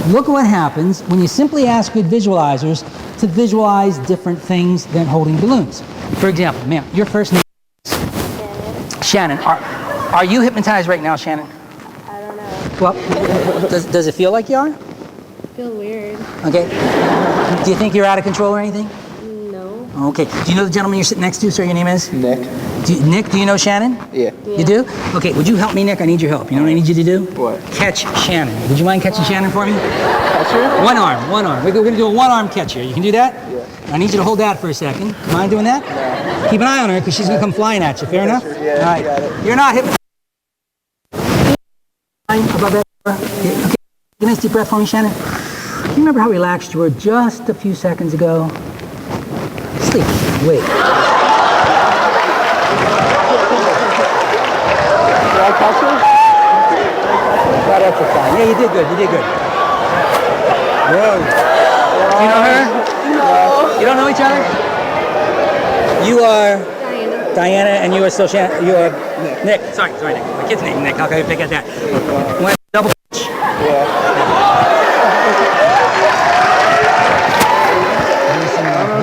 look what happens when you simply ask good visualizers to visualize different things than holding balloons. For example, ma'am, your first name is? Shannon. Are you hypnotized right now, Shannon? I don't know. Well, does it feel like you are? I feel weird. Okay. Do you think you're out of control or anything? No. Okay. Do you know the gentleman you're sitting next to, sir? Your name is? Nick. Nick, do you know Shannon? Yeah. You do? Okay, would you help me, Nick? I need your help. You know what I need you to do? What? Catch Shannon. Would you mind catching Shannon for me? Catcher? One arm. We're going to do a one-arm catch here. You can do that? Yeah. I need you to hold that for a second. Mind doing that? No. Keep an eye on her because she's going to come flying at you. Fair enough? Yeah, all right. got it. You're not hypnotized. Above that. Okay. Take a nice deep breath for me, Shannon. You remember how relaxed you were just a few seconds ago? Sleep. Wait. That exercise. Yeah, you did good. You did good. Whoa. Do you know her? No. You don't know each other? You are Diana, and you are still Shannon. You are Nick. Sorry, Nick. My kid's name Nick. How can I pick at that? One double pitch. Yeah.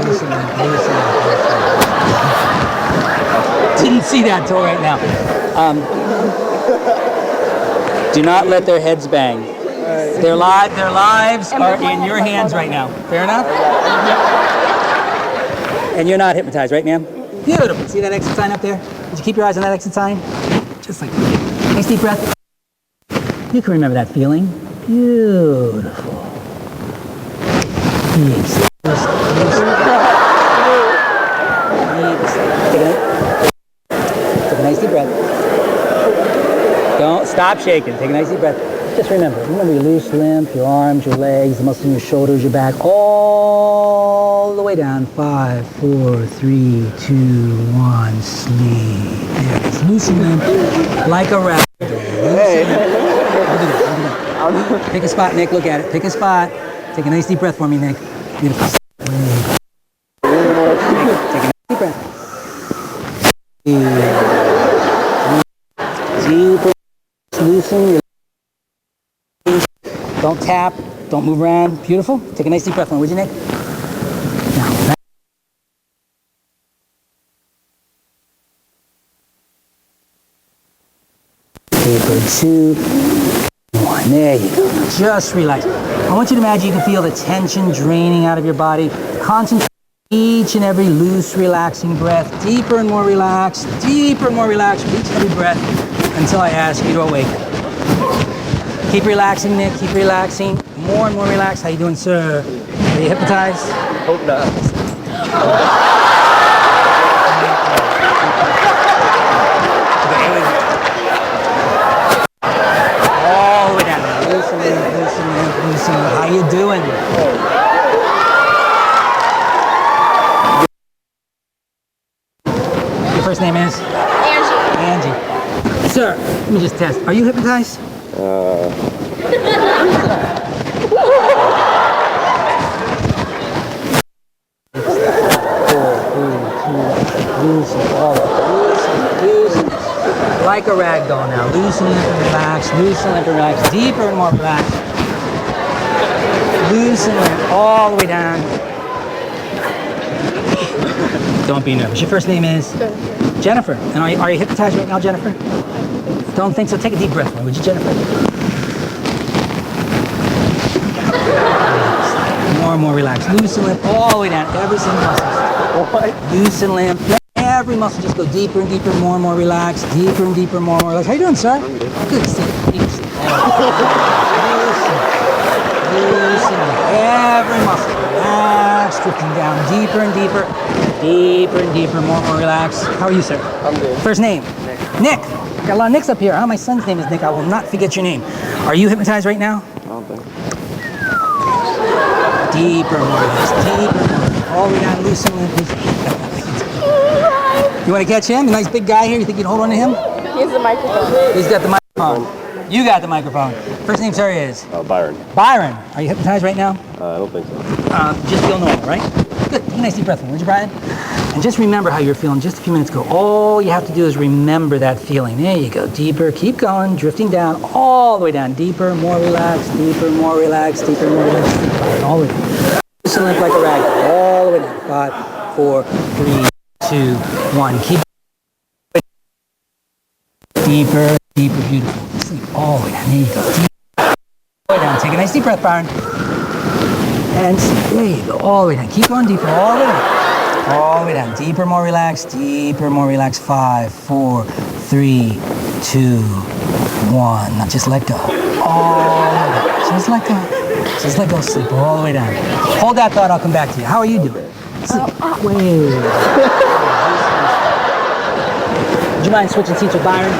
Listen. Didn't see that till right now. Do not let their heads bang. Their lives are in your hands right now. Fair enough? And you're not hypnotized, right, ma'am? Beautiful. See that exit sign up there? Did you keep your eyes on that exit sign? Just like that. Nice deep breath. You can remember that feeling. Beautiful. Peace. Take a nice deep breath. Don't stop shaking. Take a nice deep breath. Just remember your loose limp, your arms, your legs, the muscles in your shoulders, your back, all the way down. 5, 4, 3, 2, 1, sleep. There it is. Loose and limp, like a rat. Hey. Pick a spot, Nick. Look at it. Pick a spot. Take a nice deep breath for me, Nick. Beautiful. Take a nice deep breath. Deep. Loosen your legs. Don't tap. Don't move around. Beautiful. Take a nice deep breath for me, would you, Nick? Now, back. Paper 2, 1. There you go. Just relax. I want you to imagine you can feel the tension draining out of your body. Concentrate on each and every loose, relaxing breath. Deeper and more relaxed. Deeper and more relaxed with each and every breath until I ask you to awaken. Keep relaxing, Nick. Keep relaxing. More and more relaxed. How you doing, sir? Are you hypnotized? Hope not. All the way down. Loosen. How you doing? Your first name is? Angie. Sir, let me just test. Are you hypnotized? Loosen. Like a rag doll now. Loosen, limp, and relax. Loosen, limp, and relax. Deeper and more relaxed. Loosen, limp, all the way down. Don't be nervous. Your first name is? Jennifer. And are you hypnotized right now, Jennifer? Don't think so. Take a deep breath, would you, Jennifer? More and more relaxed. Loose and limp all the way down. Every single muscle. What? Loose and limp. Every muscle just go deeper and deeper, more and more relaxed. Deeper and deeper, more and more relaxed. How you doing, sir? Good. Sit. Loosen. Every muscle relaxed. Drifting down deeper and deeper. Deeper and deeper, more and more relaxed. How are you, sir? I'm good. First name? Nick. Got a lot of Nicks up here. Huh? My son's name is Nick. I will not forget your name. Are you hypnotized right now? I don't think. Deeper, more relaxed. Deeper, more. All the way down, loose and limp. You want to catch him? A nice big guy here. You think you'd hold on to him? He has the microphone. He's got the microphone. You got the microphone. First name, sir, is? Byron. Byron. Are you hypnotized right now? I don't think so. Just feel normal, right? Good. Take a nice deep breath in, would you, Brian? And just remember how you're feeling just a few minutes ago. All you have to do is remember that feeling. There you go. Deeper. Keep going. Drifting down. All the way down. Deeper. More relaxed. Deeper. More relaxed. Deeper. More relaxed. All the way down. Just limp like a rag. All the way down. 5, 4, 3, 2, 1. Keep deeper. Deeper. Beautiful. Sleep all the way down. There you go. Deeper. All the way down. Take a nice deep breath, Byron. And there you go. All the way down. Keep going deeper. All the way down. All the way down. Deeper, more relaxed. Deeper, more relaxed. 5, 4, 3, 2, 1. Now just let go. All the way down. Just let go. Just let go. Sleep all the way down. Hold that thought. I'll come back to you. How are you doing? Sleep. Wait. Would you mind switching seats with Byron?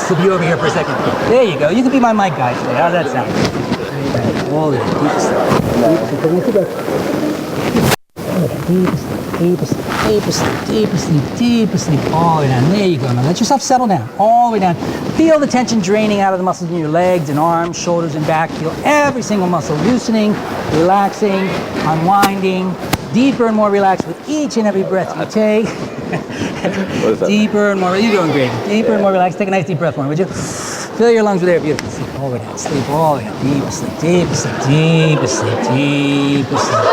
Flip you over here for a second. There you go. You can be my mic guy today. How's that sound? All the way. Deep asleep, all the way down. There you go. Now let yourself settle down, all the way down. Feel the tension draining out of the muscles in your legs and arms, shoulders and back. Feel every single muscle loosening, relaxing, unwinding. Deeper and more relaxed with each and every breath you take. Deeper and more. You're doing great. Deeper and more relaxed. Take a nice deep breath for me, would you? Fill your lungs with air. Beautiful. Sleep all the way down. Sleep all the way down. Deep asleep, deep asleep, deep asleep, deep asleep.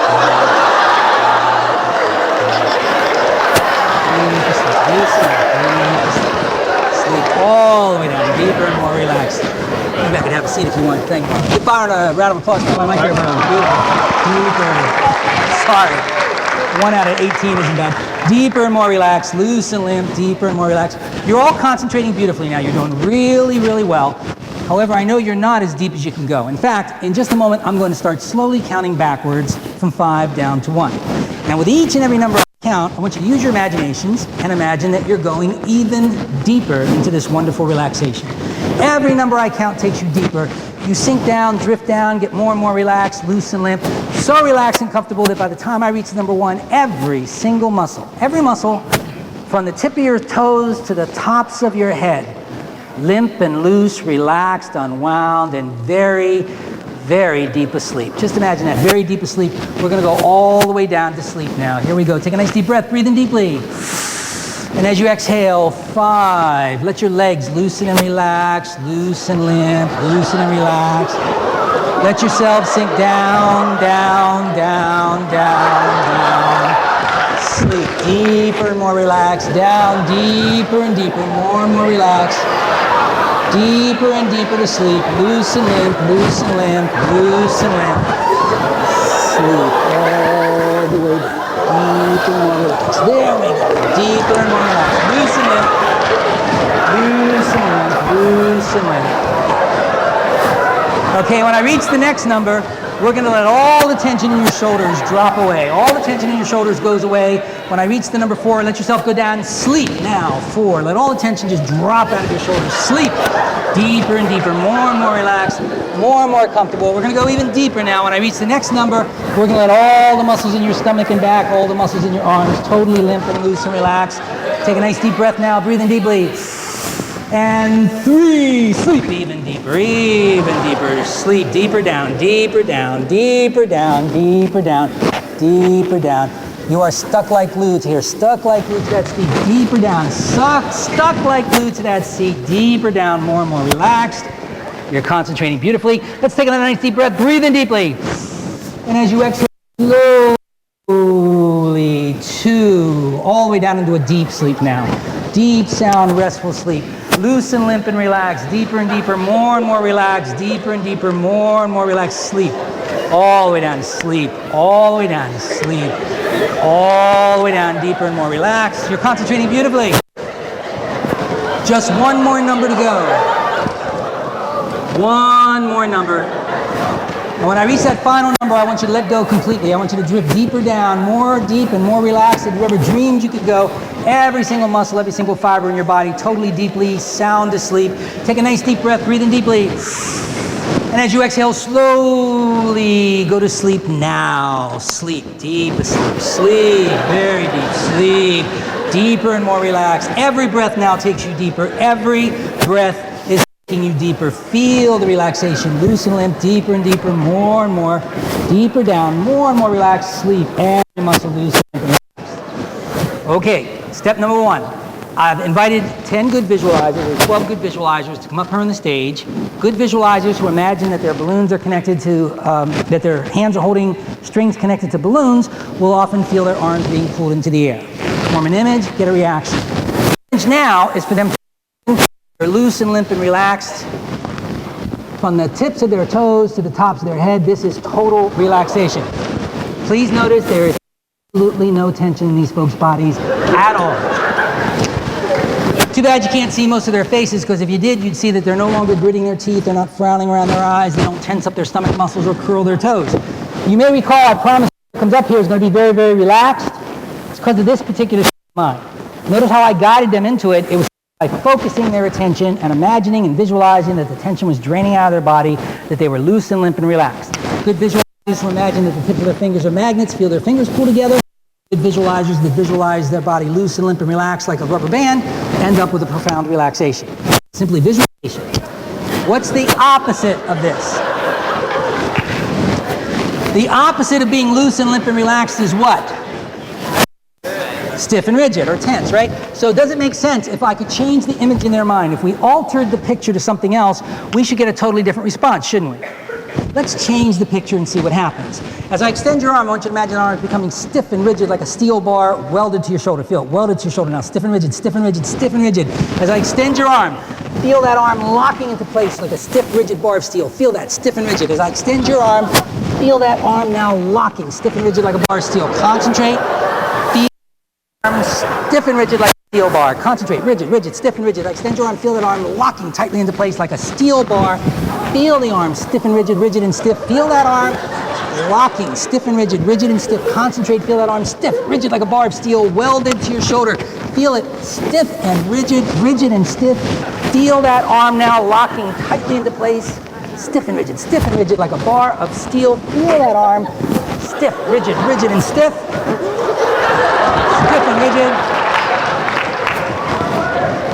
Sleep all the way down, deeper and more relaxed. Maybe I could have a seat if you want. Thank you. Give Byron a round of applause for my microphone. Deeper. Sorry. 1 out of 18 isn't bad. Deeper and more relaxed, loose and limp, deeper and more relaxed. You're all concentrating beautifully now. You're doing really, really well. However, I know you're not as deep as you can go. In fact, in just a moment, I'm going to start slowly counting backwards from 5 down to 1. Now, with each and every number count, I want you to use your imaginations and imagine that you're going even deeper into this wonderful relaxation. Every number I count takes you deeper. You sink down, drift down, get more and more relaxed, loose and limp. So relaxed and comfortable that by the time I reach number 1, every single muscle, every muscle from the tip of your toes to the tops of your head, limp and loose, relaxed, unwound, and very, very deep asleep. Just imagine that, very deep asleep. We're going to go all the way down to sleep now. Here we go. Take a nice deep breath. Breathe in deeply. And as you exhale, 5. Let your legs loosen and relax, loose and limp, loosen and relax. Let yourself sink down, down, down, down, down. Sleep deeper and more relaxed. Down, deeper and deeper, more and more relaxed. Deeper and deeper to sleep. Loose and limp, loose and limp, loose and limp. Sleep all the way down. Deeper and more relaxed. There we go. Deeper and more relaxed. Loose and limp. Loose and limp, loose and limp. Okay, when I reach the next number, we're going to let all the tension in your shoulders drop away. All the tension in your shoulders goes away. When I reach the number 4, let yourself go down and sleep. Now, 4. Let all the tension just drop out of your shoulders. Sleep. Deeper and deeper. More and more relaxed. More and more comfortable. We're going to go even deeper now. When I reach the next number, we're going to let all the muscles in your stomach and back, all the muscles in your arms totally limp and loose and relaxed. Take a nice deep breath now. Breathe in deeply. And 3, sleep even deeper, sleep deeper down, deeper down, deeper down, deeper down, deeper down. You are stuck like glue here, stuck like glue to that seat, deeper down, stuck like glue to that seat, deeper down, more and more relaxed. You're concentrating beautifully. Let's take another nice deep breath, breathe in deeply. And as you exhale, slowly, 2, all the way down into a deep sleep now. Deep, sound, restful sleep. Loose and limp and relaxed, deeper and deeper, more and more relaxed, deeper and deeper, more and more relaxed. Sleep. All the way down to sleep. All the way down to sleep. All the way down, deeper and more relaxed. You're concentrating beautifully. Just one more number to go. One more number. And when I reach that final number, I want you to let go completely. I want you to drift deeper down, more deep and more relaxed than you ever dreamed you could go. Every single muscle, every single fiber in your body, totally deeply, sound asleep. Take a nice deep breath, breathe in deeply. And as you exhale, slowly go to sleep now. Sleep, deep asleep, sleep, very deep, sleep, deeper and more relaxed. Every breath now takes you deeper. Every breath is taking taking you deeper. Feel the relaxation. Loose and limp, deeper and deeper, more and more. Deeper down, more and more relaxed. Sleep. Every muscle loose and relaxed. Okay, step number 1. I've invited 10 good visualizers, or 12 good visualizers to come up here on the stage. Good visualizers who imagine that their balloons are connected to, that their hands are holding strings connected to balloons, will often feel their arms being pulled into the air. Form an image, get a reaction. The image now is for them to be loose and limp and relaxed. From the tips of their toes to the tops of their head, this is total relaxation. Please notice there is absolutely no tension in these folks' bodies at all. Too bad you can't see most of their faces, because if you did, you'd see that they're no longer gritting their teeth, they're not frowning around their eyes, they don't tense up their stomach muscles or curl their toes. You may recall, I promised what comes up here is going to be very, very relaxed. It's because of this particular mind. Notice how I guided them into it. It was by focusing their attention and imagining and visualizing that the tension was draining out of their body, that they were loose and limp and relaxed. Good visualizers who imagine that the tip of their fingers are magnets, feel their fingers pull together. Good visualizers that visualize their body loose and limp and relaxed like a rubber band end up with a profound relaxation. Simply visualization. What's the opposite of this? The opposite of being loose and limp and relaxed is what? Stiff and rigid, or tense, right? So does it make sense if I could change the image in their mind? If we altered the picture to something else, we should get a totally different response, shouldn't we? Let's change the picture and see what happens. As I extend your arm, I want you to imagine your arm becoming stiff and rigid like a steel bar welded to your shoulder. Feel it, welded to your shoulder now. Stiff and rigid, stiff and rigid, stiff and rigid. As I extend your arm, feel that arm locking into place like a stiff, rigid bar of steel. Feel that, stiff and rigid. As I extend your arm, feel that arm now locking, stiff and rigid like a bar of steel. Concentrate. Feel the arm stiff and rigid like a steel bar. Concentrate, rigid, rigid, stiff and rigid. I extend your arm, feel that arm locking tightly into place like a steel bar. Feel the arm stiff and rigid, rigid and stiff. Feel that arm locking, stiff and rigid, rigid and stiff. Concentrate, feel that arm stiff, rigid like a bar of steel, welded to your shoulder. Feel it stiff and rigid, rigid and stiff. Feel that arm now locking tightly into place, stiff and rigid like a bar of steel. Feel that arm stiff, rigid, rigid and stiff. Stiff and rigid.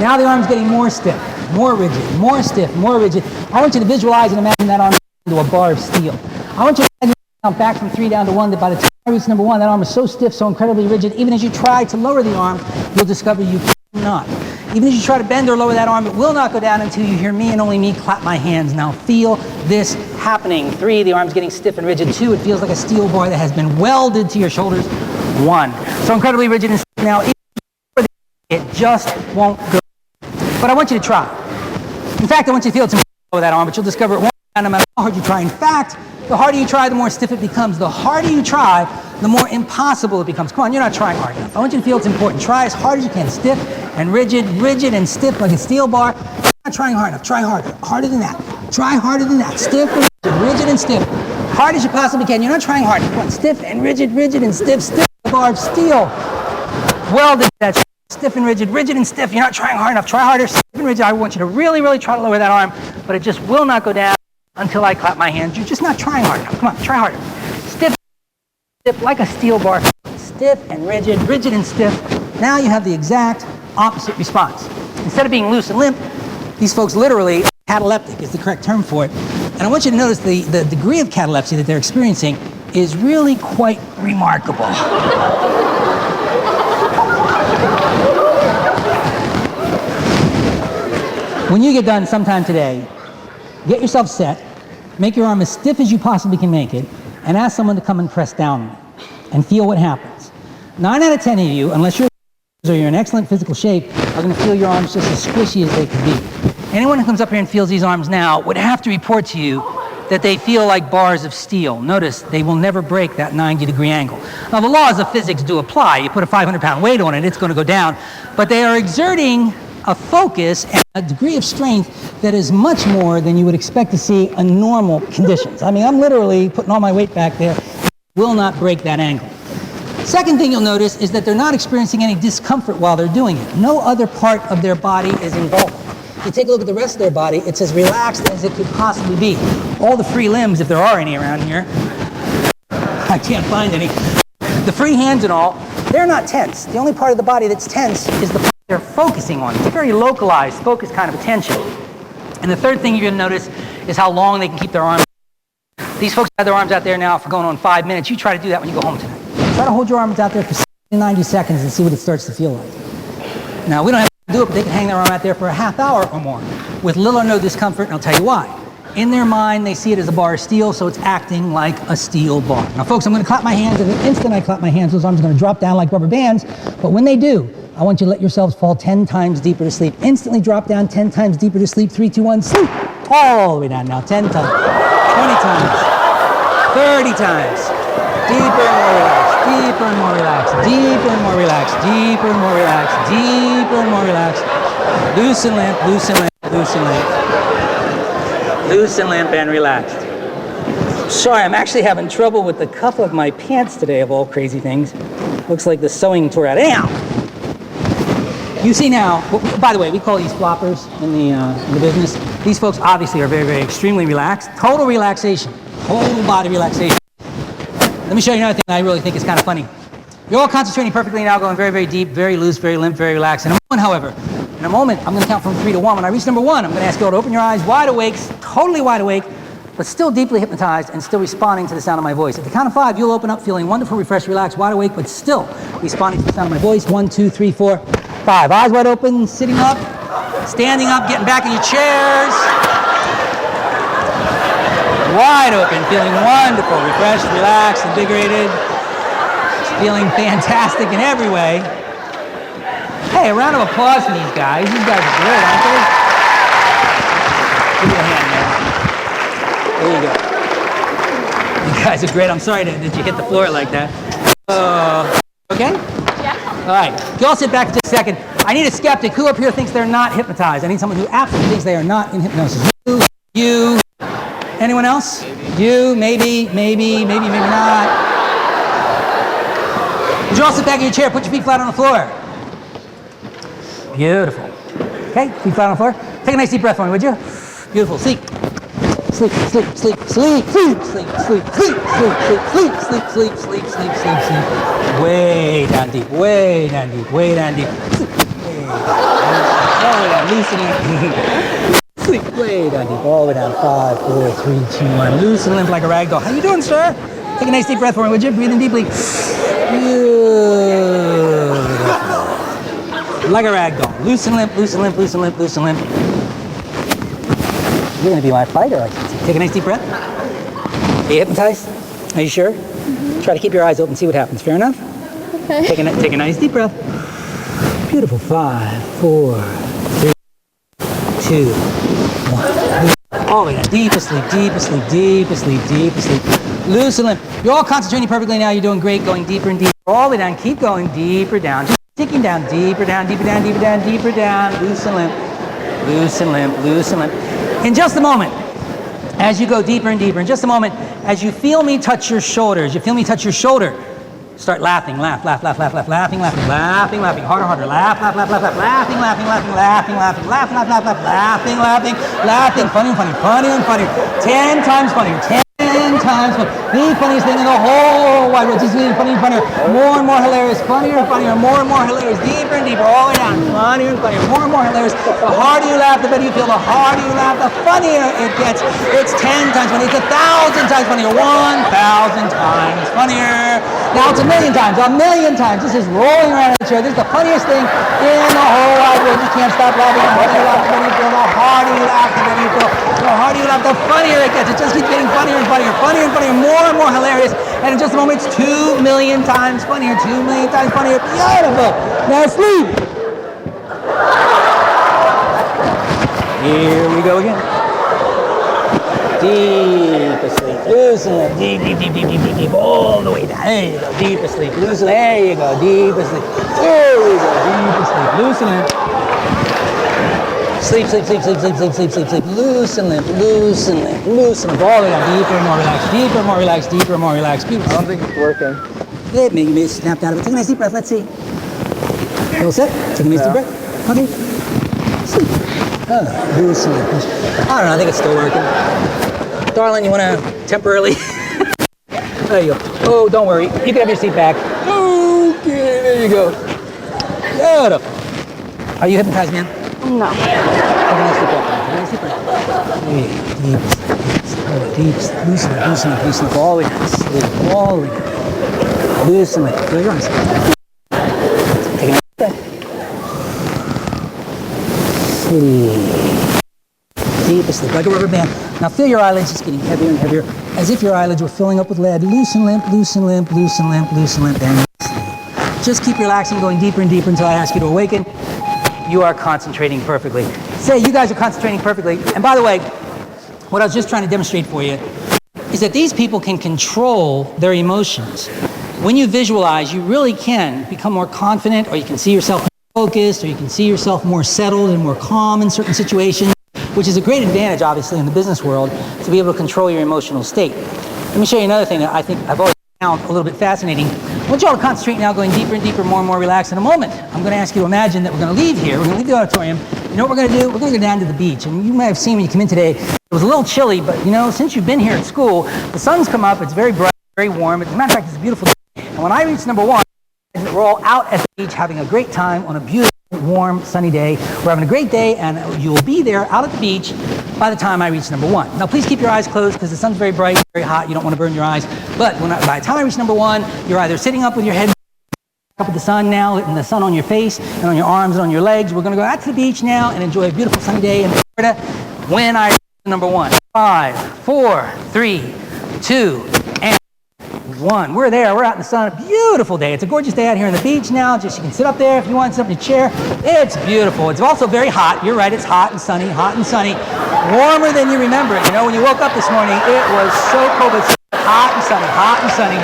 Now the arm's getting more stiff, more rigid, more stiff, more rigid. I want you to visualize and imagine that arm into a bar of steel. I want you to imagine count back from 3 down to 1, that by the time I reach number 1, that arm is so stiff, so incredibly rigid, even as you try to lower the arm, you'll discover you cannot. Even as you try to bend or lower that arm, it will not go down until you hear me and only me clap my hands. Now feel this happening. 3, the arm's getting stiff and rigid. 2, it feels like a steel bar that has been welded to your shoulders. 1, so incredibly rigid and stiff. Now, it just won't go. But I want you to try. In fact, I want you to feel it's impossible with that arm, but you'll discover it won't go down no matter how hard you try. In fact, the harder you try, the more stiff it becomes. The harder you try, the more impossible it becomes. Come on, you're not trying hard enough. I want you to feel it's important. Try as hard as you can. Stiff and rigid, rigid and stiff like a steel bar. You're not trying hard enough. Try harder. Harder than that. Try harder than that. Stiff and rigid and stiff. Hard as you possibly can. You're not trying hard enough. Come on. Stiff and rigid, rigid and stiff. Stiff like a bar of steel. Welded to that. Stiff and rigid, rigid and stiff. You're not trying hard enough. Try harder, stiff and rigid. I want you to really, really try to lower that arm, but it just will not go down until I clap my hands. You're just not trying hard enough. Come on, try harder. Stiff, stiff like a steel bar. Stiff and rigid, rigid and stiff. Now you have the exact opposite response. Instead of being loose and limp, these folks literally, cataleptic is the correct term for it. And I want you to notice the degree of catalepsy that they're experiencing is really quite remarkable. When you get done sometime today, get yourself set, make your arm as stiff as you possibly can make it, and ask someone to come and press down on it, and feel what happens. 9 out of 10 of you, unless you're in excellent physical shape, are going to feel your arms just as squishy as they can be. Anyone who comes up here and feels these arms now would have to report to you that they feel like bars of steel. Notice, they will never break that 90-degree angle. Now, the laws of physics do apply. You put a 500-pound weight on it, it's going to go down. But they are exerting a focus and a degree of strength that is much more than you would expect to see in normal conditions. I mean, I'm literally putting all my weight back there, will not break that angle. Second thing you'll notice is that they're not experiencing any discomfort while they're doing it. No other part of their body is involved. You take a look at the rest of their body, it's as relaxed as it could possibly be. All the free limbs, if there are any around here, I can't find any. The free hands and all, they're not tense. The only part of the body that's tense is the part they're focusing on. It's a very localized, focused kind of attention. And the third thing you're going to notice is how long they can keep their arms. These folks have their arms out there now for going on 5 minutes. You try to do that when you go home tonight. Try to hold your arms out there for 90 seconds and see what it starts to feel like. Now, we don't have to do it, but they can hang their arm out there for a half hour or more with little or no discomfort, and I'll tell you why. In their mind, they see it as a bar of steel, so it's acting like a steel bar. Now, folks, I'm going to clap my hands, and the instant I clap my hands, those arms are going to drop down like rubber bands, but when they do, I want you to let yourselves fall 10 times deeper to sleep. Instantly drop down 10 times deeper to sleep. 3, 2, 1, sleep. All the way down now. 10 times, 20 times, 30 times. Deeper and more relaxed, deeper and more relaxed, deeper and more relaxed, deeper and more relaxed, deeper and more relaxed. Loosen limp, loosen limp, loosen limp. Loosen limp and relaxed. Sorry, I'm actually having trouble with the cuff of my pants today, of all crazy things. Looks like the sewing tore out. Anyhow, you see now, by the way, we call these floppers in the business. These folks obviously are very, very extremely relaxed. Total relaxation, total body relaxation. Let me show you another thing that I really think is kind of funny. You're all concentrating perfectly now, going very, very deep, very loose, very limp, very relaxed. In a moment, I'm going to count from 3 to 1. When I reach number 1, I'm going to ask you all to open your eyes, wide awake, totally wide awake, but still deeply hypnotized and still responding to the sound of my voice. At the count of 5, you'll open up feeling wonderful, refreshed, relaxed, wide awake, but still responding to the sound of my voice. 1, 2, 3, 4, 5. Eyes wide open, sitting up, standing up, getting back in your chairs. Wide open, feeling wonderful, refreshed, relaxed, invigorated. Feeling fantastic in every way. Hey, a round of applause for these guys. These guys are great, aren't they? Give me a hand, man. There you go. You guys are great. I'm sorry that you hit the floor like that. Okay? Yeah. All right. You all sit back for just a second. I need a skeptic. Who up here thinks they're not hypnotized? I need someone who absolutely thinks they are not in hypnosis. You. Anyone else? You, maybe not. Would you all sit back in your chair? Put your feet flat on the floor. Beautiful. Okay, feet flat on the floor. Take a nice deep breath for me, would you? Beautiful. Sleep. Sleep, sleep, sleep, sleep, sleep, sleep, sleep, sleep, sleep, sleep, sleep, sleep, sleep, sleep, sleep, sleep. Way down deep, way down deep, way down deep. Sleep, way down, loosen it. Sleep way down deep, all the way down. 5, 4, 3, 2, 1. Loosen limp like a rag doll. How you doing, sir? Take a nice deep breath for me, would you? Breathe in deeply. Beautiful. Like a rag doll. Loosen limp, loosen limp, loosen limp, loosen limp. You're gonna be my fighter, I can see. Take a nice deep breath. Are you hypnotized? Are you sure? Mm-hmm. Try to keep your eyes open, see what happens. Fair enough? Okay. Take a nice deep breath. Beautiful. 5, 4, 3, 2, 1. All the way down. Deep asleep, deep asleep, deep asleep, deep asleep. Loosen limp. You're all concentrating perfectly now. You're doing great. Going deeper and deeper. All the way down. Keep going deeper down. Just ticking down. Deeper down, deeper down, deeper down, deeper down. Loosen limp. Loosen limp, loosen limp. In just a moment, as you go deeper and deeper, in just a moment, as you feel me touch your shoulders, you feel me touch your shoulder, start laughing, laugh, laugh, laugh, laugh, laugh, laughing, laughing, laughing, laughing, harder, harder, laugh, laugh, laugh, laugh, laugh, laughing, laughing, laughing, laughing, laughing, laugh, laugh, laugh, laugh, laughing, laughing, laughing, funny, funny, funny, and funnier, 10 times funnier, 10 times funnier, the funniest thing in the whole wide world, just getting funnier and funnier, more and more hilarious, funnier and funnier, more and more hilarious, deeper and deeper, all the way down, funnier and funnier, more and more hilarious. The harder you laugh, the better you feel. The harder you laugh, the funnier it gets. It's 10 times funnier. It's 1,000 times funnier. 1,000 times funnier. Now it's 1,000,000 times. 1,000,000 times. This is rolling around in the chair. This is the funniest thing in the whole wide world. You can't stop laughing. The harder you laugh, the better you feel. The harder you laugh, the better you feel. The harder you laugh, the funnier it gets. It just keeps getting funnier and funnier, funnier and funnier, more and more hilarious. And in just a moment, it's 2,000,000 times funnier. 2,000,000 times funnier. Beautiful. Now sleep. Here we go again. Deep asleep. Loosen it. Deep, deep, deep, deep, deep, deep, deep. All the way down. There you go. Deep asleep. Loosen it. There you go. Deep asleep. There we go. Deep asleep. Loosen it. Sleep, sleep, sleep, sleep, sleep, sleep, sleep, sleep, sleep. Loosen limp, loosen limp, loosen limp. All the way down. Deeper and more relaxed. Deeper, more relaxed. Deeper, more relaxed. Beautiful. I don't think it's working. It may snap out of it. Take a nice deep breath. Let's see. You all set? Take a nice deep breath. Okay. Sleep. Loosen limp. I don't know. I think it's still working. Darling, you want to temporarily? There you go. Oh, don't worry. You can have your seat back. Okay, there you go. Beautiful. Are you hypnotized, man? No. Take a nice deep breath. Take a nice deep breath. Deep. Loosen it. Loosen it. All the way down. Sleep. All the way down. Loosen it. Close your eyes. Take a nice breath. Sleep. Deep asleep, like a rubber band. Now feel your eyelids just getting heavier and heavier, as if your eyelids were filling up with lead. Loosen, limp, loosen, limp, loosen, limp, loosen, limp, and sleep. Just keep relaxing, going deeper and deeper until I ask you to awaken. You are concentrating perfectly. Say, you guys are concentrating perfectly. And by the way, what I was just trying to demonstrate for you is that these people can control their emotions. When you visualize, you really can become more confident, or you can see yourself more focused, or you can see yourself more settled and more calm in certain situations, which is a great advantage, obviously, in the business world, to be able to control your emotional state. Let me show you another thing that I think I've always found a little bit fascinating. I want you all to concentrate now, going deeper and deeper, more and more relaxed. In a moment, I'm going to ask you to imagine that we're going to leave here. We're going to leave the auditorium. You know what we're going to do? We're going to go down to the beach. And you might have seen when you come in today, it was a little chilly, but you know, since you've been here at school, the sun's come up. It's very bright, very warm. As a matter of fact, it's a beautiful day. And when I reach number one, we're all out at the beach having a great time on a beautiful, warm, sunny day. We're having a great day, and you'll be there out at the beach by the time I reach number one. Now, please keep your eyes closed because the sun's very bright, very hot. You don't want to burn your eyes. But by the time I reach number one, you're either sitting up with your head up at the sun now, and the sun on your face and on your arms and on your legs. We're going to go out to the beach now and enjoy a beautiful sunny day in Florida when I reach number one. 5, 4, 3, 2, and 1. We're there. We're out in the sun. A beautiful day. It's a gorgeous day out here on the beach now. Just you can sit up there if you want, sit up in your chair. It's beautiful. It's also very hot. You're right. It's hot and sunny. Warmer than you remember it. You know, when you woke up this morning, it was so cold. It's hot and sunny.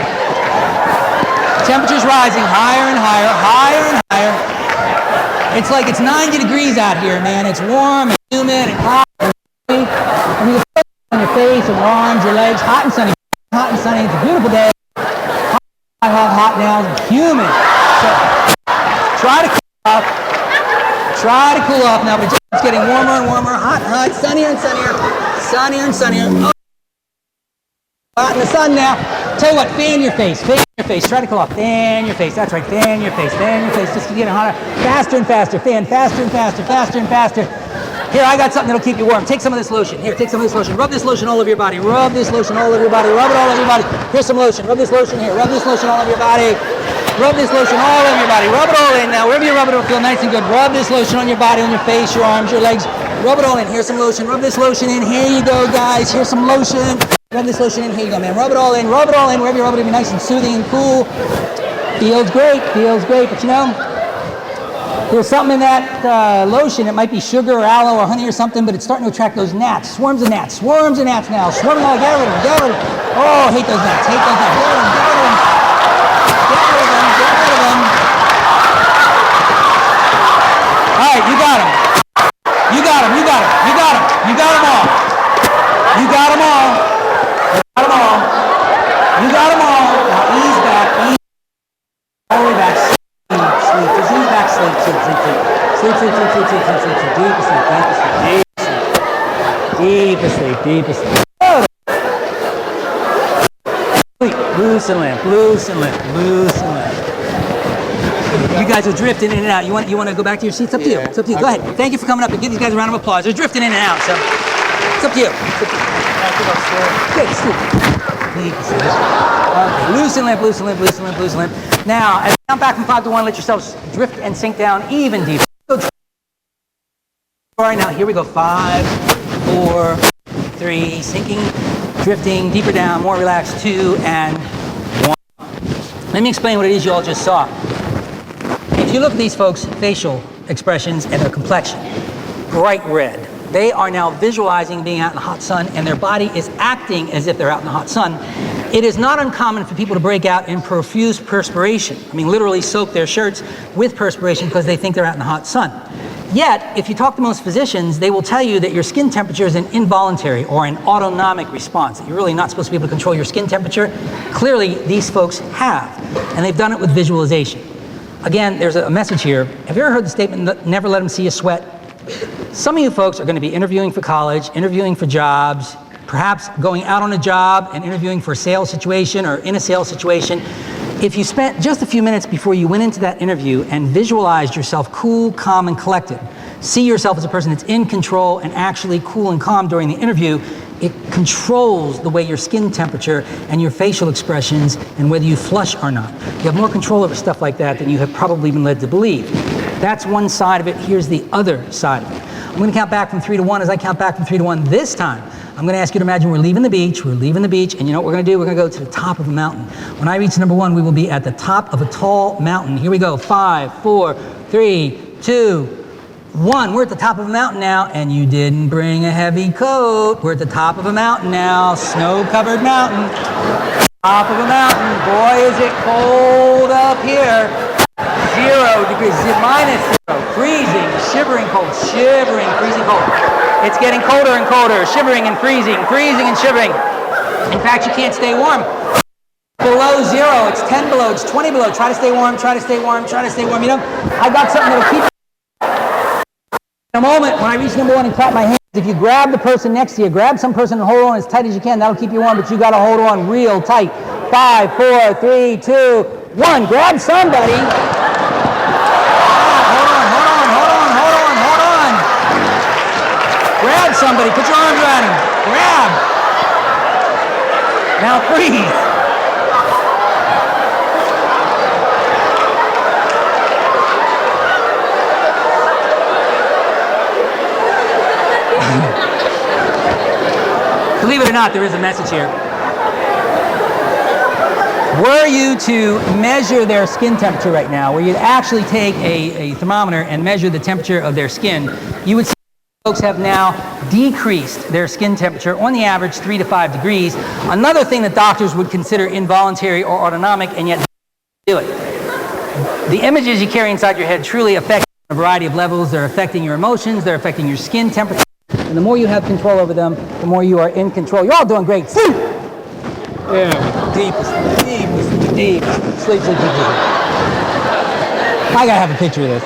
Temperature's rising higher and higher. It's like it's 90 degrees out here, man. It's warm and humid and hot and sunny. And you can feel it on your face and your arms, your legs. Hot and sunny. It's a beautiful day. Hot now. It's humid. So try to cool off now, but it's getting warmer and warmer. Hot, sunnier and sunnier. Oh. Hot in the sun now. Tell you what, fan your face. Try to cool off. Fan your face. That's right. Fan your face. Just keep getting hotter. Faster and faster. Fan faster and faster. Here, I got something that'll keep you warm. Take some of this lotion. Here, take some of this lotion. Rub this lotion all over your body. Rub it all over your body. Here's some lotion. Rub this lotion here. Rub this lotion all over your body. Rub it all in now. Wherever you rub it, it'll feel nice and good. Rub this lotion on your body, on your face, your arms, your legs. Rub it all in. Here's some lotion. Rub this lotion in. Here you go, guys. Here's some lotion. Rub this lotion in. Here you go, man. Rub it all in. Wherever you rub it, it'll be nice and soothing and cool. Feels great. But you know, there's something in that lotion. It might be sugar or aloe or honey or something, but it's starting to attract those gnats. Swarms of gnats now. Swarming all. Get rid of them. Oh, hate those gnats. Get rid of them. All right, you got them. You got them all. Now ease back. All the way back. Sleep. Just ease back. Sleep. Deep asleep. Loosen limp. You guys are drifting in and out. You want to go back to your seats? It's up to you. It's up to you. Go ahead. Thank you for coming up, and give these guys a round of applause. They're drifting in and out, so it's up to you. Good. Okay. Loosen limp. Now, as you count back from 5 to 1, let yourselves drift and sink down even deeper. All right, now here we go. 5, 4, 3, sinking, drifting deeper down, more relaxed. 2 and 1. Let me explain what it is you all just saw. If you look at these folks' facial expressions and their complexion, bright red. They are now visualizing being out in the hot sun, and their body is acting as if they're out in the hot sun. It is not uncommon for people to break out in profuse perspiration. I mean, literally soak their shirts with perspiration because they think they're out in the hot sun. Yet, if you talk to most physicians, they will tell you that your skin temperature is an involuntary or an autonomic response, that you're really not supposed to be able to control your skin temperature. Clearly, these folks have, and they've done it with visualization. Again, there's a message here. Have you ever heard the statement, never let them see you sweat? Some of you folks are going to be interviewing for college, interviewing for jobs, perhaps going out on a job and interviewing for a sales situation or in a sales situation. If you spent just a few minutes before you went into that interview and visualized yourself cool, calm, and collected, see yourself as a person that's in control and actually cool and calm during the interview, it controls the way your skin temperature and your facial expressions and whether you flush or not. You have more control over stuff like that than you have probably been led to believe. That's one side of it. Here's the other side of it. I'm going to count back from 3 to 1. As I count back from 3 to 1 this time, I'm going to ask you to imagine we're leaving the beach, and you know what we're going to do? We're going to go to the top of a mountain. When I reach number 1, we will be at the top of a tall mountain. Here we go. 5, 4, 3, 2, 1. We're at the top of a mountain now, and you didn't bring a heavy coat. We're at the top of a mountain now, snow-covered mountain. Top of a mountain. Boy, is it cold up here. 0 degrees, -0, freezing, shivering cold, shivering, freezing cold. It's getting colder and colder, shivering and freezing, freezing and shivering. In fact, you can't stay warm. Below 0, it's 10 below, it's 20 below. Try to stay warm, try to stay warm, try to stay warm. You know, I got something that'll keep you. In a moment, when I reach number 1 and clap my hands, if you grab the person next to you, grab some person and hold on as tight as you can, that'll keep you warm, but you gotta hold on real tight. 5, 4, 3, 2, 1. Grab somebody. Grab somebody, put your arms around him. Grab. Now freeze. Believe it or not, there is a message here. Were you to measure their skin temperature right now, where you'd actually take a thermometer and measure the temperature of their skin, you would see folks have now decreased their skin temperature on the average 3 to 5 degrees. Another thing that doctors would consider involuntary or autonomic, and yet do it. The images you carry inside your head truly affect a variety of levels. They're affecting your emotions, they're affecting your skin temperature, and the more you have control over them, the more you are in control. You're all doing great. Sleep! Yeah, deep, sleep. Sleep. I gotta have a picture of this.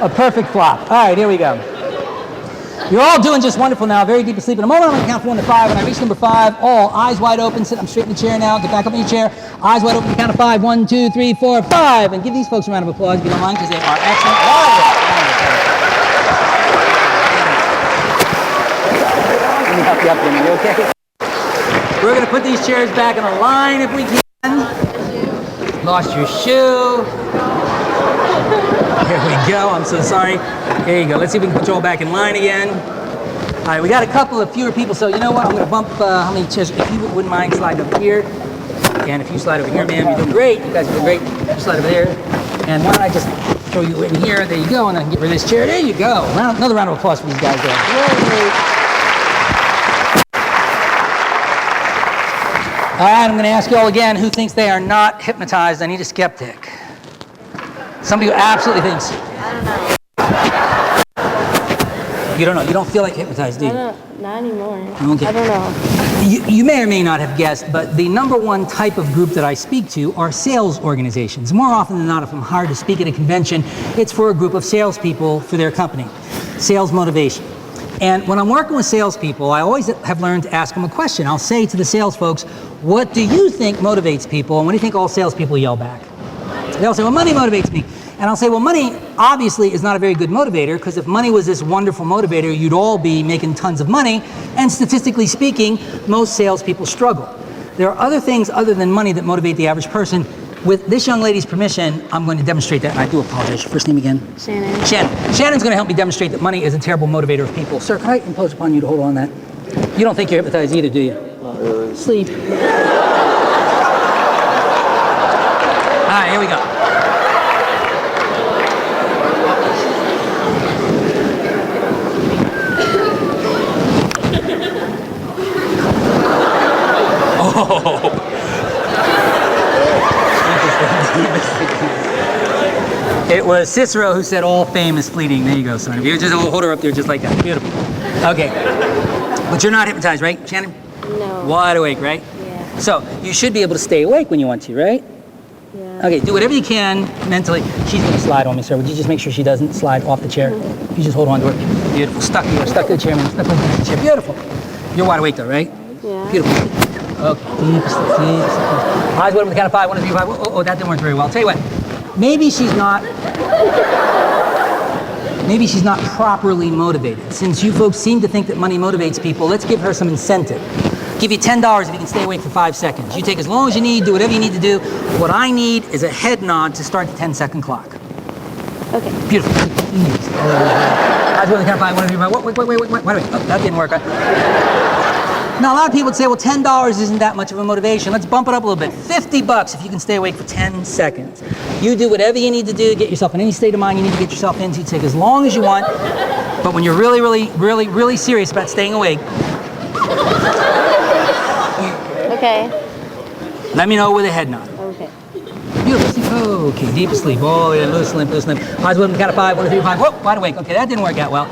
A perfect flop. All right, here we go. You're all doing just wonderful now, very deep asleep. In a moment, I'm going to count from 1 to 5. When I reach number 5, all eyes wide open. Sit up straight in the chair now. Get back up in your chair. Eyes wide open. Count of 5. 1, 2, 3, 4, 5. And give these folks a round of applause if you don't mind, because they are excellent. Let me help you up here, man. You okay? We're going to put these chairs back in a line if we can. Lost your shoe. Here we go. I'm so sorry. There you go. Let's see if we can put you all back in line again. All right, we got a couple of fewer people, so you know what? I'm going to bump how many chairs. If you wouldn't mind, slide over here. And if you slide over here, ma'am, you're doing great. You guys are doing great. You slide over there. And why don't I just throw you in here? There you go. And I can get rid of this chair. There you go. Another round of applause for these guys there. Yay. All right, I'm going to ask you all again, who thinks they are not hypnotized? I need a skeptic. Somebody who absolutely thinks. I don't know. You don't know. You don't feel like hypnotized, do you? Not anymore. Okay. I don't know. You may or may not have guessed, but the number one type of group that I speak to are sales organizations. More often than not, if I'm hired to speak at a convention, it's for a group of salespeople for their company. Sales motivation. And when I'm working with salespeople, I always have learned to ask them a question. I'll say to the sales folks, what do you think motivates people? And what do you think all salespeople yell back? They'll say, well, money motivates me. And I'll say, well, money obviously is not a very good motivator, because if money was this wonderful motivator, you'd all be making tons of money. And statistically speaking, most salespeople struggle. There are other things other than money that motivate the average person. With this young lady's permission, I'm going to demonstrate that. And I do apologize. Your first name again? Shannon. Shannon's going to help me demonstrate that money is a terrible motivator of people. Sir, can I impose upon you to hold on that? You don't think you're hypnotized either, do you? Not really. Sleep. All right, here we go. It was Cicero who said, all fame is fleeting. There you go, son. If you just hold her up there just like that. Beautiful. Okay. But you're not hypnotized, right, Shannon? No. Wide awake, right? Yeah. So you should be able to stay awake when you want to, right? Yeah. Okay, do whatever you can mentally. She's going to slide on me, sir. Would you just make sure she doesn't slide off the chair? Mm-hmm. You just hold on to her. Beautiful. Stuck here. Stuck to the chair, man. Stuck to the chair. Beautiful. You're wide awake, though, right? Yeah. Beautiful. Okay. Deep. Eyes wide on the count of 5. 1, 2, 3, 5. Oh, that didn't work very well. I'll tell you what. Maybe she's not. Maybe she's not properly motivated. Since you folks seem to think that money motivates people, let's give her some incentive. Give you $10 if you can stay awake for 5 seconds. You take as long as you need, do whatever you need to do. What I need is a head nod to start the 10-second clock. Okay. Beautiful. I was really kind of fine. Wait. Oh, that didn't work. Now, a lot of people would say, well, $10 isn't that much of a motivation. Let's bump it up a little bit. $50 if you can stay awake for 10 seconds. You do whatever you need to do to get yourself in any state of mind you need to get yourself into. You take as long as you want. But when you're really serious about staying awake, Okay. let me know with a head nod. Okay. Beautiful. Okay, deep sleep. Oh, yeah, loose limp. Eyes open, count of 5. 1, 2, 3, 5. Whoa, wide awake. Okay, that didn't work out well.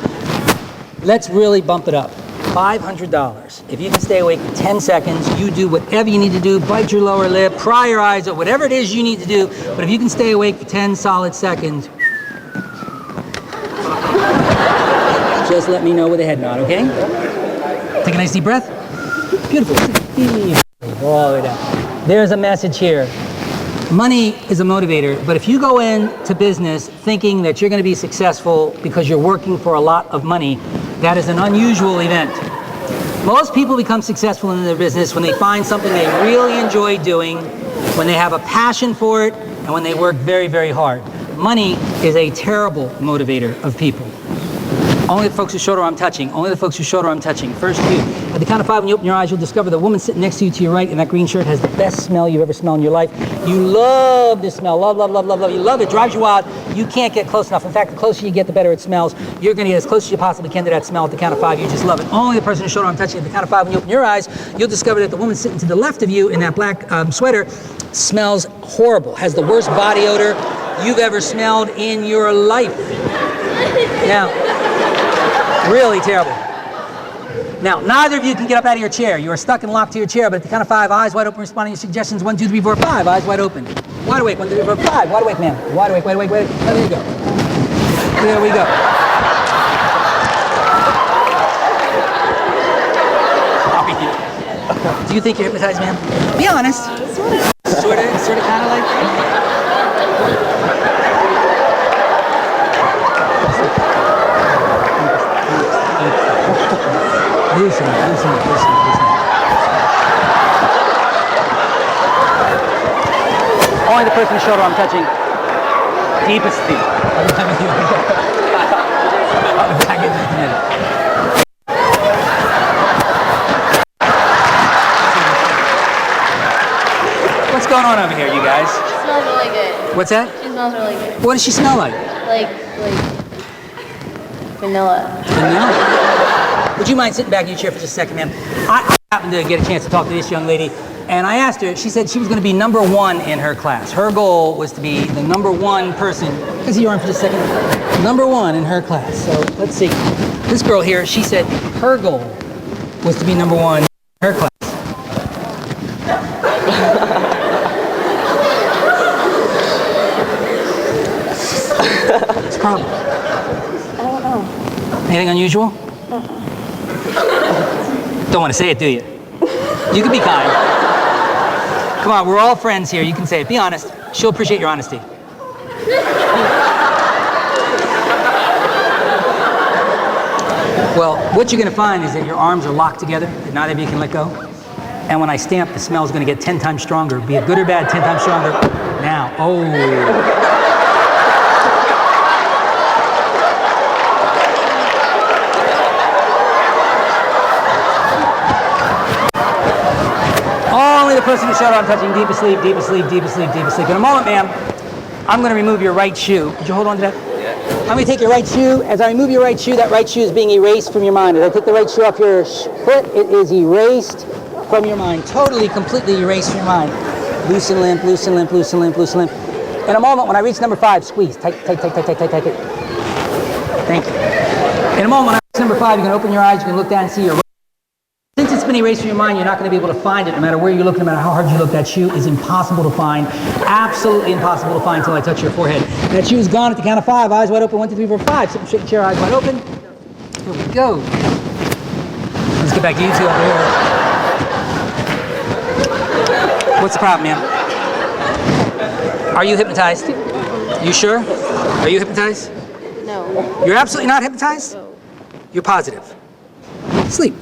Let's really bump it up. $500. If you can stay awake for 10 seconds, you do whatever you need to do. Bite your lower lip, pry your eyes out, whatever it is you need to do. But if you can stay awake for 10 solid seconds, just let me know with a head nod, okay? Take a nice deep breath. Beautiful. All the way down. There's a message here. Money is a motivator, but if you go into business thinking that you're going to be successful because you're working for a lot of money, that is an unusual event. Most people become successful in their business when they find something they really enjoy doing, when they have a passion for it, and when they work very, very hard. Money is a terrible motivator of people. Only the folks whose shoulder I'm touching. Only the folks whose shoulder I'm touching. First you. At the count of 5, when you open your eyes, you'll discover the woman sitting next to you to your right in that green shirt has the best smell you've ever smelled in your life. You love this smell. Love. You love it. Drives you wild. You can't get close enough. In fact, the closer you get, the better it smells. You're going to get as close as you possibly can to that smell at the count of 5. You just love it. Only the person whose shoulder I'm touching. At the count of 5, when you open your eyes, you'll discover that the woman sitting to the left of you in that black sweater smells horrible. Has the worst body odor you've ever smelled in your life. Now, really terrible. Now, neither of you can get up out of your chair. You are stuck and locked to your chair, but at the count of 5, eyes wide open, responding to suggestions. 1, 2, 3, 4, 5. Eyes wide open. Wide awake. 1, 2, 3, 4, 5. Wide awake, ma'am. Wide awake. Wait. There you go. There we go. Do you think you're hypnotized, ma'am? Be honest. Sort of, kind of like. Listen. Only the person's shoulder I'm touching. Deepest deep. I'll be back with you. I'll be back in just a minute. What's going on over here, you guys? She smells really good. What's that? She smells really good. What does she smell like? Like vanilla. Vanilla. Would you mind sitting back in your chair for just a second, ma'am? I happened to get a chance to talk to this young lady, and I asked her, she said she was going to be number 1 in her class. Her goal was to be the number 1 person. Can I see your arm for just a second? Number 1 in her class. So let's see. This girl here, she said her goal was to be number 1 in her class. What's the problem? I don't know. Anything unusual? Don't want to say it, do you? You can be kind. Come on, we're all friends here. You can say it. Be honest. She'll appreciate your honesty. Well, what you're going to find is that your arms are locked together, that neither of you can let go. And when I stamp, the smell is going to get 10 times stronger. Be it good or bad, 10 times stronger. Now, oh. Only the person whose shoulder I'm touching. Deep asleep. In a moment, ma'am, I'm going to remove your right shoe. Could you hold on to that? Yeah. I'm going to take your right shoe. As I remove your right shoe, that right shoe is being erased from your mind. As I take the right shoe off your foot, it is erased from your mind. Totally, completely erased from your mind. Loose and limp. In a moment, when I reach number 5, squeeze. Tight it. Thank you. In a moment, when I reach number 5, you can open your eyes, you can look down and see your right. Since it's been erased from your mind, you're not going to be able to find it no matter where you look, no matter how hard you look. That shoe is impossible to find. Absolutely impossible to find until I touch your forehead. That shoe is gone at the count of 5. Eyes wide open. 1, 2, 3, 4, 5. Sit in straight chair, eyes wide open. Here we go. Let's get back to you two over here. What's the problem, ma'am? Are you hypnotized? You sure? Are you hypnotized? No. You're absolutely not hypnotized? You're positive. Sleep.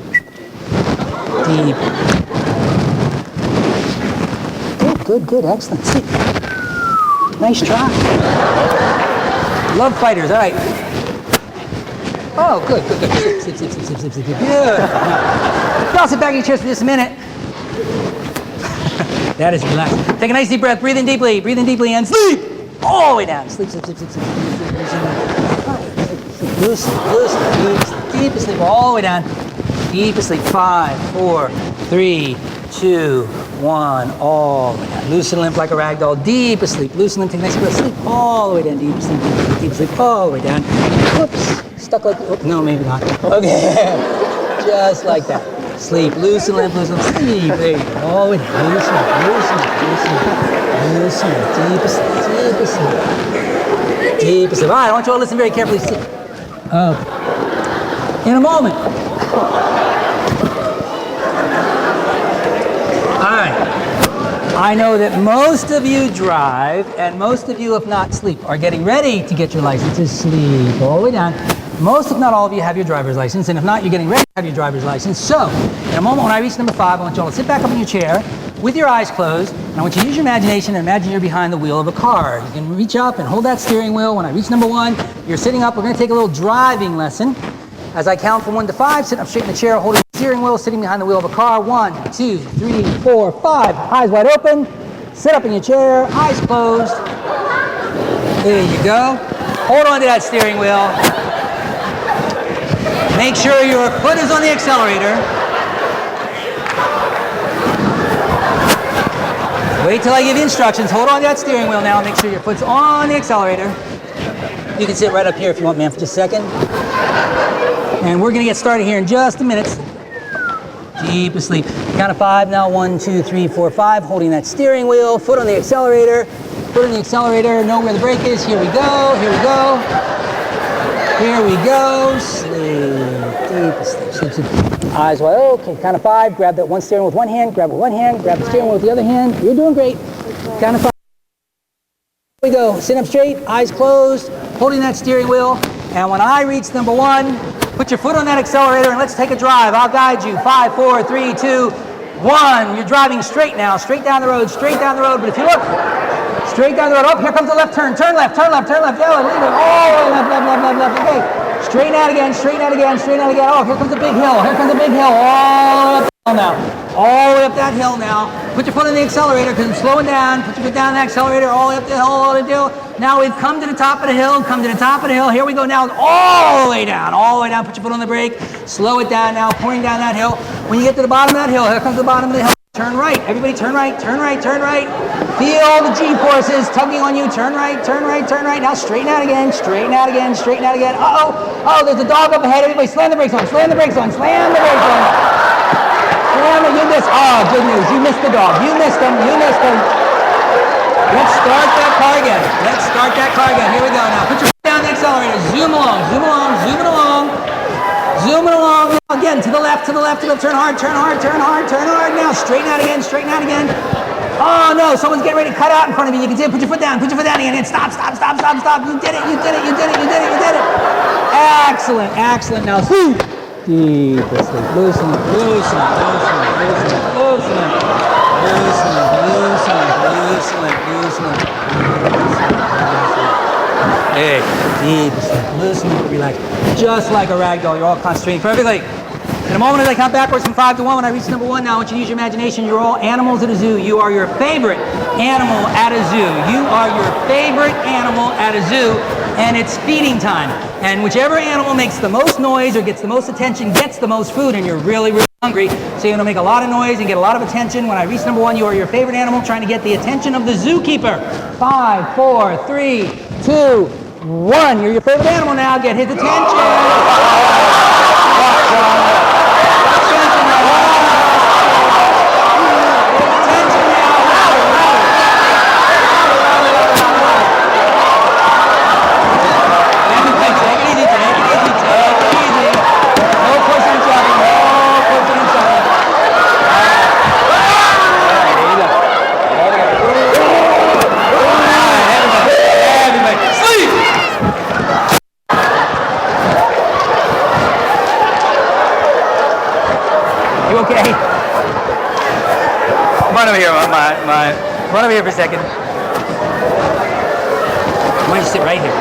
Deep. Good, excellent. Sleep. Nice try. Love fighters, all right. Oh, good. Sleep. Good. Now sit back in your chairs for just a minute. That is relaxed. Take a nice deep breath. Breathe in deeply, and sleep. All the way down. Sleep. Loosen, deep asleep, all the way down. Deep asleep. 5, 4, 3, 2, 1, all the way down. Loosen limp like a rag doll. Deep asleep. Loosen limp, take a nice breath. Sleep all the way down. Deep asleep, all the way down. Whoops. Stuck like, oh, no, maybe not. Okay. Just like that. Sleep. Loosen limp, sleep. There you go. All the way down. Loosen limp. Deep asleep. All right, I want you all to listen very carefully. Sleep. In a moment. All right. I know that most of you drive, and most of you, if not sleep, are getting ready to get your licenses. Sleep all the way down. Most, if not all of you, have your driver's license, and if not, you're getting ready to have your driver's license. So, in a moment when I reach number 5, I want you all to sit back up in your chair with your eyes closed, and I want you to use your imagination and imagine you're behind the wheel of a car. You can reach up and hold that steering wheel. When I reach number 1, you're sitting up. We're going to take a little driving lesson. As I count from 1 to 5, sitting up straight in the chair, holding the steering wheel, sitting behind the wheel of a car. 1, 2, 3, 4, 5. Eyes wide open. Sit up in your chair, eyes closed. There you go. Hold on to that steering wheel. Make sure your foot is on the accelerator. Wait till I give you instructions. Hold on to that steering wheel now. Make sure your foot's on the accelerator. You can sit right up here if you want, ma'am, for just a second. And we're going to get started here in just a minute. Deep asleep. Count of 5 now. 1, 2, 3, 4, 5. Holding that steering wheel. Foot on the accelerator. Foot on the accelerator. Know where the brake is. Here we go. Here we go. Here we go. Sleep. Deep asleep. Sleep, sleep. Eyes wide open. Count of 5. Grab that one steering wheel with one hand. Grab it with one hand. Grab the steering wheel with the other hand. You're doing great. Count of 5. Here we go. Sit up straight. Eyes closed. Holding that steering wheel. And when I reach number 1, put your foot on that accelerator and let's take a drive. I'll guide you. 5, 4, 3, 2, 1. You're driving straight now. Straight down the road. Straight down the road. But if you look, straight down the road. Oh, here comes the left turn. Turn left. Turn left. Turn left. Yeah, leave it. Oh, left. Okay. Straighten out again. Straighten out again. Straighten out again. Oh, here comes a big hill. Here comes a big hill. All up the hill now. All the way up that hill now. Put your foot on the accelerator because it's slowing down. Put your foot down the accelerator. All the way up the hill. All the way up the hill. Now we've come to the top of the hill. Come to the top of the hill. Here we go now. All the way down. All the way down. Put your foot on the brake. Slow it down now. Pouring down that hill. When you get to the bottom of that hill, here comes the bottom of the hill. Turn right. Everybody turn right. Turn right. Turn right. Feel the G-forces tugging on you. Turn right. Turn right. Turn right. Now straighten out again. Straighten out again. Straighten out again. Uh-oh. Oh, there's a dog up ahead. Everybody slam the brakes on. Slam the brakes on. Slam the brakes on. Slam it. You missed. Oh, good news. You missed the dog. You missed him. You missed him. Let's start that car again. Let's start that car again. Here we go now. Put your foot down the accelerator. Zoom along. Zoom along. Zoom it along. Zoom it along. Again, to the left, to the left, to the left. Turn hard, turn hard, turn hard, turn hard. Now straighten out again, straighten out again. Oh no, someone's getting ready to cut out in front of you. You can see it. Put your foot down again. And stop. You did it. Excellent. Now sleep. Deep asleep. Loosen. Hey, deep asleep. Loosen, relax. Just like a rag doll. You're all concentrating perfectly. In a moment as I count backwards from 5 to 1, when I reach number 1 now, I want you to use your imagination. You're all animals at a zoo. You are your favorite animal at a zoo. You are your favorite animal at a zoo, and it's feeding time. And whichever animal makes the most noise or gets the most attention gets the most food, and you're really, really hungry. So you're going to make a lot of noise and get a lot of attention. When I reach number 1, you are your favorite animal trying to get the attention of the zookeeper. 5, 4, 3, 2, 1. You're your favorite animal now. Get his attention. okay? Run over here, run over here for a second. Why don't you sit right here?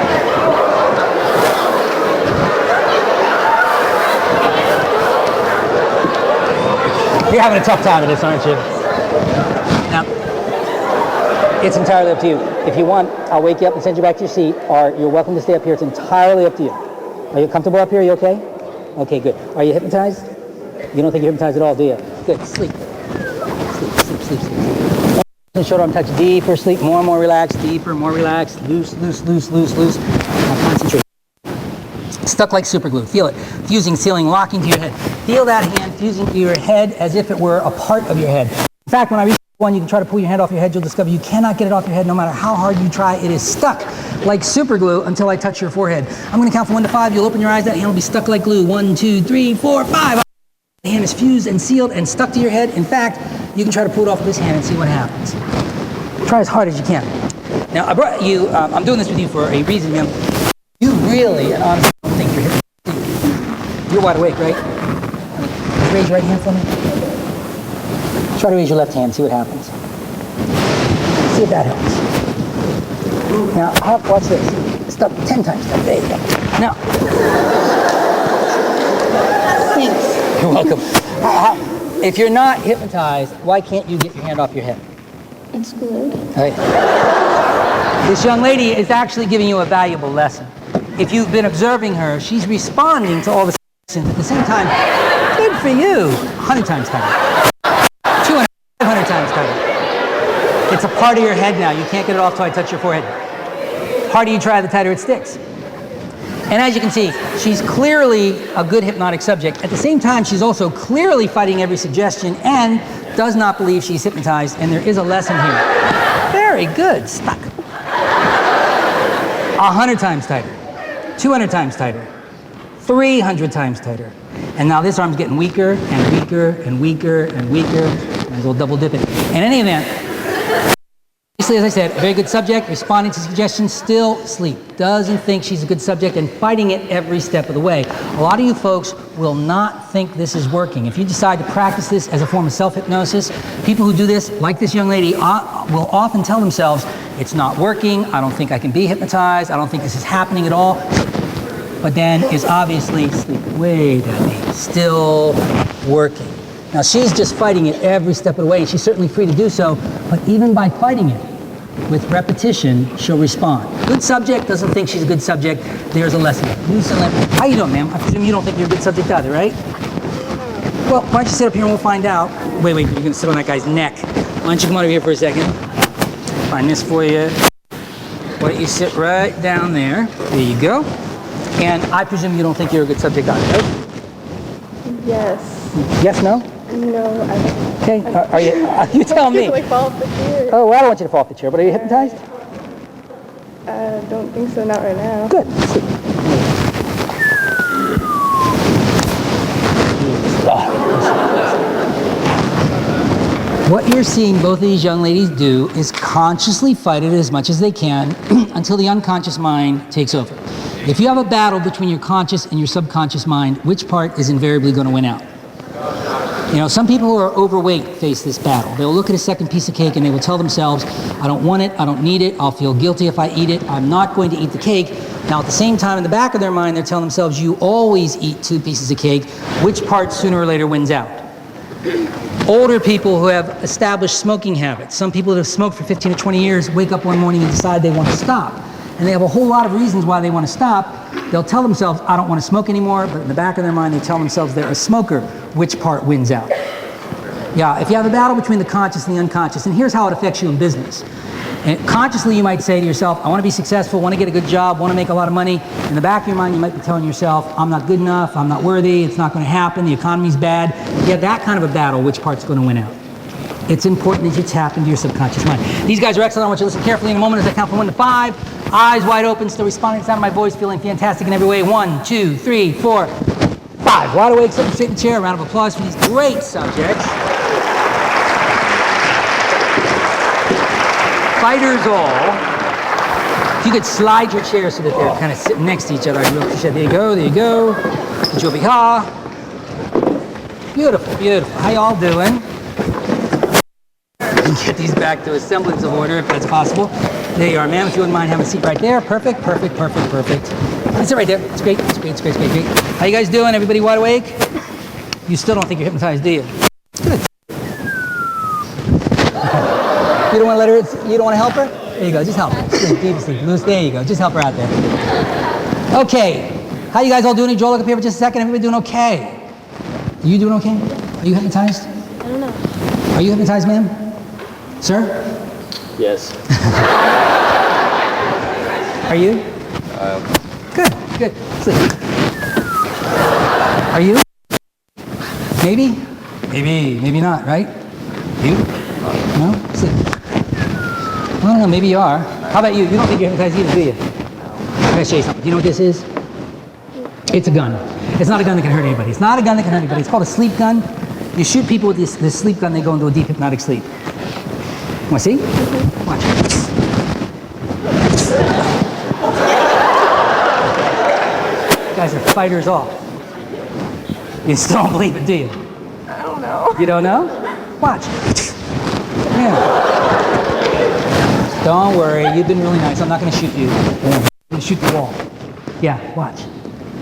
You're having a tough time with this, aren't you? Now, it's entirely up to you. If you want, I'll wake you up and send you back to your seat, or you're welcome to stay up here. It's entirely up to you. Are you comfortable up here? Are you okay? Okay, good. Are you hypnotized? You don't think you're hypnotized at all, do you? Good. Sleep. Sleep. Shoulder arm touch. Deeper sleep. More and more relaxed. Deeper, more relaxed. Loose. Now concentrate. Stuck like super glue. Feel it. Fusing, sealing, locking to your head. Feel that hand fusing to your head as if it were a part of your head. In fact, when I reach one, you can try to pull your hand off your head. You'll discover you cannot get it off your head no matter how hard you try. It is stuck like super glue until I touch your forehead. I'm going to count from 1 to 5. You'll open your eyes. That hand will be stuck like glue. 1, 2, 3, 4, 5. The hand is fused and sealed and stuck to your head. In fact, you can try to pull it off with this hand and see what happens. Try as hard as you can. Now, I brought you, I'm doing this with you for a reason, man. You really, and honestly, don't think you're hypnotized. You're wide awake, right? Raise your right hand for me. Try to raise your left hand, see what happens. See if that helps. Now, watch this. Stuck 10 times. There you go. Now, thanks. You're welcome. If you're not hypnotized, why can't you get your hand off your head? It's glued. Right. This young lady is actually giving you a valuable lesson. If you've been observing her, she's responding to all the suggestions at the same time. Good for you. 100 times tighter. 200, 500 times tighter. It's a part of your head now. You can't get it off till I touch your forehead. The harder you try, the tighter it sticks. And as you can see, she's clearly a good hypnotic subject. At the same time, she's also clearly fighting every suggestion and does not believe she's hypnotized, and there is a lesson here. Very good. Stuck. 100 times tighter. 200 times tighter. 300 times tighter. And now this arm's getting weaker and weaker and weaker and weaker. Might as well double dip it. In any event, obviously, as I said, a very good subject, responding to suggestions, still asleep. Doesn't think she's a good subject and fighting it every step of the way. A lot of you folks will not think this is working. If you decide to practice this as a form of self-hypnosis, people who do this, like this young lady, will often tell themselves, it's not working, I don't think I can be hypnotized, I don't think this is happening at all. But then is obviously sleeping. Wait a minute, still working. Now she's just fighting it every step of the way, and she's certainly free to do so, but even by fighting it, with repetition, she'll respond. Good subject doesn't think she's a good subject. There's a lesson. How you doing, ma'am? I presume you don't think you're a good subject either, right? Well, why don't you sit up here and we'll find out. Wait, you're gonna sit on that guy's neck. Why don't you come over here for a second? Find this for you. Why don't you sit right down there? There you go. And I presume you don't think you're a good subject either, right? Yes. Yes, no? No, I don't. Okay, are you tell me. I fall off the chair. Oh, well, I don't want you to fall off the chair, but are you hypnotized? I don't think so, not right now. Good. What you're seeing both of these young ladies do is consciously fight it as much as they can until the unconscious mind takes over. If you have a battle between your conscious and your subconscious mind, which part is invariably going to win out? You know, some people who are overweight face this battle. They'll look at a second piece of cake and they will tell themselves, I don't want it, I don't need it, I'll feel guilty if I eat it, I'm not going to eat the cake. Now at the same time, in the back of their mind, they're telling themselves, you always eat 2 pieces of cake. Which part sooner or later wins out? Older people who have established smoking habits. Some people that have smoked for 15 or 20 years wake up one morning and decide they want to stop. And they have a whole lot of reasons why they want to stop. They'll tell themselves, I don't want to smoke anymore, but in the back of their mind, they tell themselves they're a smoker. Which part wins out? Yeah, if you have a battle between the conscious and the unconscious, and here's how it affects you in business. And consciously, you might say to yourself, I want to be successful, want to get a good job, want to make a lot of money. In the back of your mind, you might be telling yourself, I'm not good enough, I'm not worthy, it's not going to happen, the economy's bad. If you have that kind of a battle, which part's going to win out? It's important that you tap into your subconscious mind. These guys are excellent. I want you to listen carefully in a moment as I count from 1 to 5. Eyes wide open, still responding to the sound of my voice, feeling fantastic in every way. 1, 2, 3, 4, 5. Wide awake, sitting straight in the chair. A round of applause for these great subjects. Fighters all. If you could slide your chair so that they're kind of sitting next to each other, I'd really appreciate it. There you go, there you go. Beautiful, beautiful. How y'all doing? Get these back to a semblance of order if that's possible. There you are, ma'am. If you wouldn't mind having a seat right there. Perfect, perfect, perfect, perfect. That's it right there. It's great, it's great, it's great, it's great, great. How you guys doing? Everybody wide awake? You still don't think you're hypnotized, do you? Good. You don't want to let her, you don't want to help her? There you go, just help her. Sleep, deep sleep, loose, there you go. Just help her out there. Okay. How you guys all doing? Joel, look up here for just a second. Everybody doing okay? Are you doing okay? Are you hypnotized? I don't know. Are you hypnotized, ma'am? Sir? Yes. Are you? Good, good. Sleep. Are you? Maybe? Maybe, maybe not, right? You? No? Sleep. I don't know, maybe you are. How about you? You don't think you're hypnotized either, do you? I'm gonna show you something. Do you know what this is? It's a gun. It's not a gun that can hurt anybody. It's not a gun that can hurt anybody. It's called a sleep gun. You shoot people with this sleep gun, they go into a deep hypnotic sleep. Want to see? Watch. You guys are fighters off. You still don't believe it, do you? I don't know. You don't know? Watch. Yeah. Don't worry, you've been really nice. I'm not going to shoot you. I'm going to shoot the wall. Yeah, watch.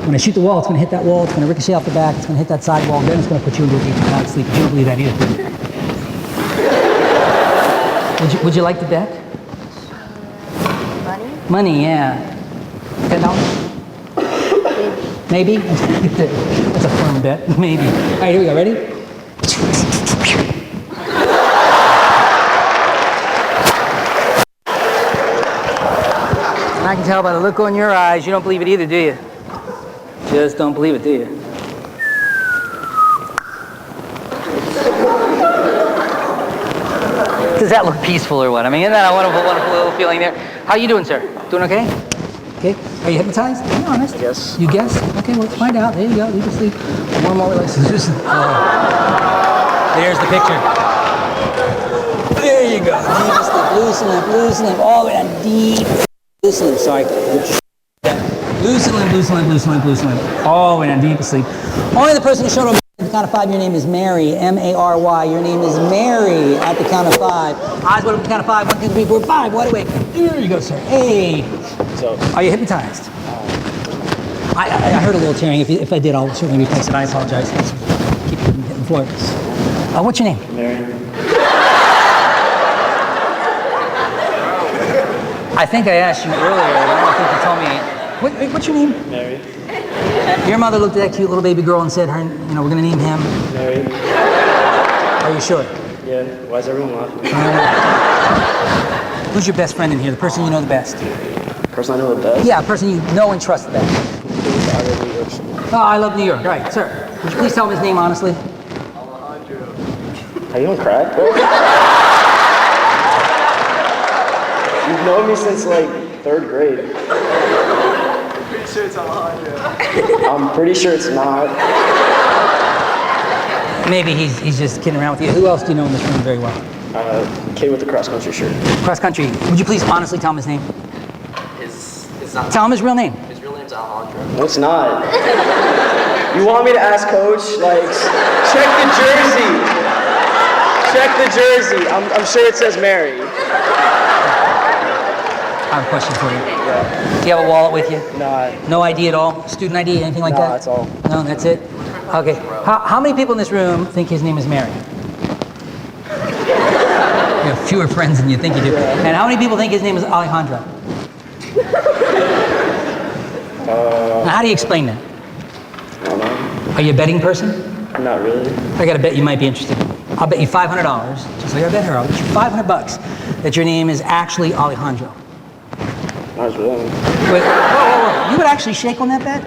When I shoot the wall, it's going to hit that wall, it's going to ricochet off the back, it's going to hit that side wall, then it's going to put you into a deep hypnotic sleep. You don't believe that either. Would you like to bet? Money? Money, yeah. $10? Maybe? That's a firm bet. Maybe. All right, here we go. Ready? I can tell by the look on your eyes, you don't believe it either, do you? Just don't believe it, do you? Does that look peaceful or what? I mean, isn't that a wonderful, wonderful little feeling there? How you doing, sir? Doing okay? Okay. Are you hypnotized? Be honest. Yes. You guess? Okay, well, let's find out. There you go. Leave to sleep. One more relaxation. There's the picture. There you go. Deep sleep. Loosen up, loosen up. All the way down. Deep. Loosen up. Sorry. Loosen limb, loosen limb, loosen limb, loosen limb. All the way down. Deep asleep. Only the person who showed up. At the count of 5, your name is Mary, M-A-R-Y. Your name is Mary at the count of 5. Eyes wide open at the count of 5. 1, 2, 3, 4, 5. Wide awake. There you go, sir. Hey. So, Are you hypnotized? I heard a little tearing. If I did, I'll certainly replace it. I apologize. Keep hitting the floor. What's your name? Mary. I think I asked you earlier. I don't think you told me. What's your name? Mary. Your mother looked at that cute little baby girl and said, we're going to name him. Mary. Are you sure? Yeah. Why is everyone laughing? Who's your best friend in here? The person you know the best? Person I know the best? Yeah, the person you know and trust the best. Oh, I love New York. Right, sir. Would you please tell him his name honestly? Are you on crack, bro? You've known me since like 3rd grade. Pretty sure it's Alejandro. I'm pretty sure it's not. Maybe he's just kidding around with you. Who else do you know in this room very well? Kid with the cross-country shirt. Cross country. Would you please honestly tell him his name? It's not. Tell him his real name. His real name's Alejandro. No, it's not. You want me to ask Coach? Like, check the jersey. Check the jersey. I'm sure it says Mary. I have a question for you. Do you have a wallet with you? Nah. No ID at all? Student ID, anything like that? Nah, that's all. No, that's it? Okay. How many people in this room think his name is Mary? You have fewer friends than you think you do. And how many people think his name is Alejandro? Now, how do you explain that? I don't know. Are you a betting person? Not really. I got to bet you might be interested. I'll bet you $500, just like I bet her. I'll bet you $500 that your name is actually Alejandro. Not really. Wait, whoa. You would actually shake on that bet?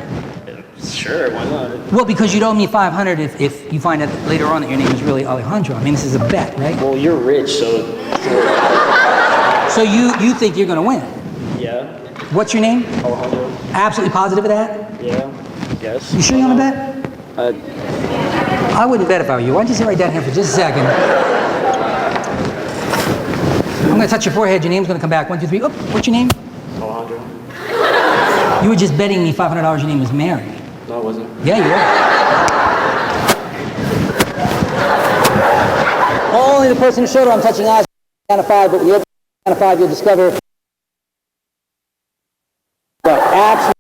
Sure, why not? Well, because you'd owe me $500 if you find out later on that your name is really Alejandro. I mean, this is a bet, right? Well, you're rich, so So you think you're going to win? yeah. What's your name? Alejandro. Absolutely positive of that? Yeah. Yes. You sure you want to bet? I wouldn't bet if I were you. Why don't you sit right down here for just a second? I'm going to touch your forehead. Your name's going to come back. 1, 2, 3. Oh, what's your name? Alejandro. You were just betting me $500 your name was Mary. No, it wasn't. Yeah, you were. only the person whose shoulder I'm touching eyes count of 5, but when you open count of 5, you'll discover but actually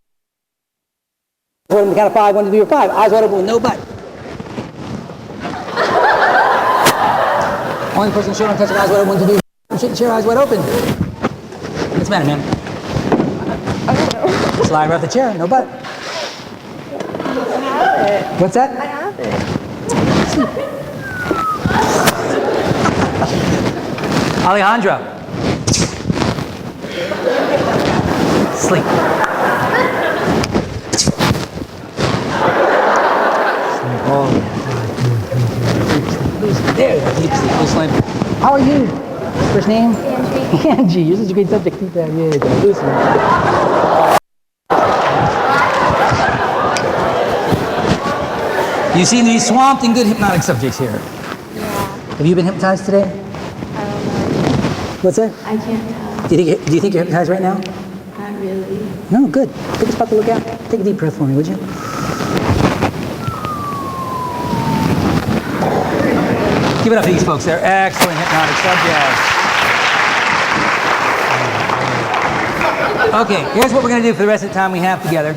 on the count of 5, 1, 2, 3, or 5. Eyes wide open with no butt. Only the person whose shoulder I'm touching eyes wide open, 1, 2, 3. I'm shaking chair, eyes wide open. What's the matter, man? I don't know. Slide right off the chair, no butt. I have it. What's that? I have it. Alejandro. Sleep. Oh. There, deep sleep, loose limp. How are you? First name? Angie. Angie, you're such a great subject. Keep that, yeah, loose limp. You seem to be swamped in good hypnotic subjects here. Yeah. Have you been hypnotized today? I don't know. What's that? I can't tell. Do you think you're hypnotized right now? Not really. No, good. Take a spot to look at. Take a deep breath for me, would you? Give it up for these folks. They're excellent hypnotic subjects. Okay, here's what we're going to do for the rest of the time we have together.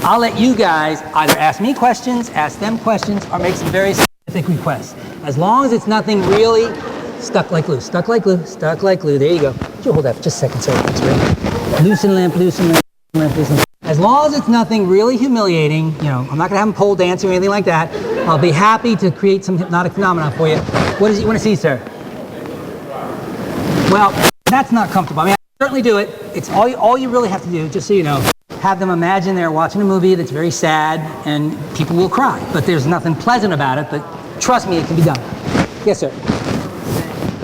I'll let you guys either ask me questions, ask them questions, or make some very specific requests. As long as it's nothing really stuck like glue, stuck like glue, stuck like glue. There you go. Would you hold that for just a second, sir? That's great. Loose and limp, loose and limp, limp, loose and limp. As long as it's nothing really humiliating, you know, I'm not going to have them pole dance or anything like that. I'll be happy to create some hypnotic phenomena for you. What is it you want to see, sir? Well, that's not comfortable. I mean, I can certainly do it. It's all you really have to do, just so you know, have them imagine they're watching a movie that's very sad and people will cry. But there's nothing pleasant about it, but trust me, it can be done. Yes, sir.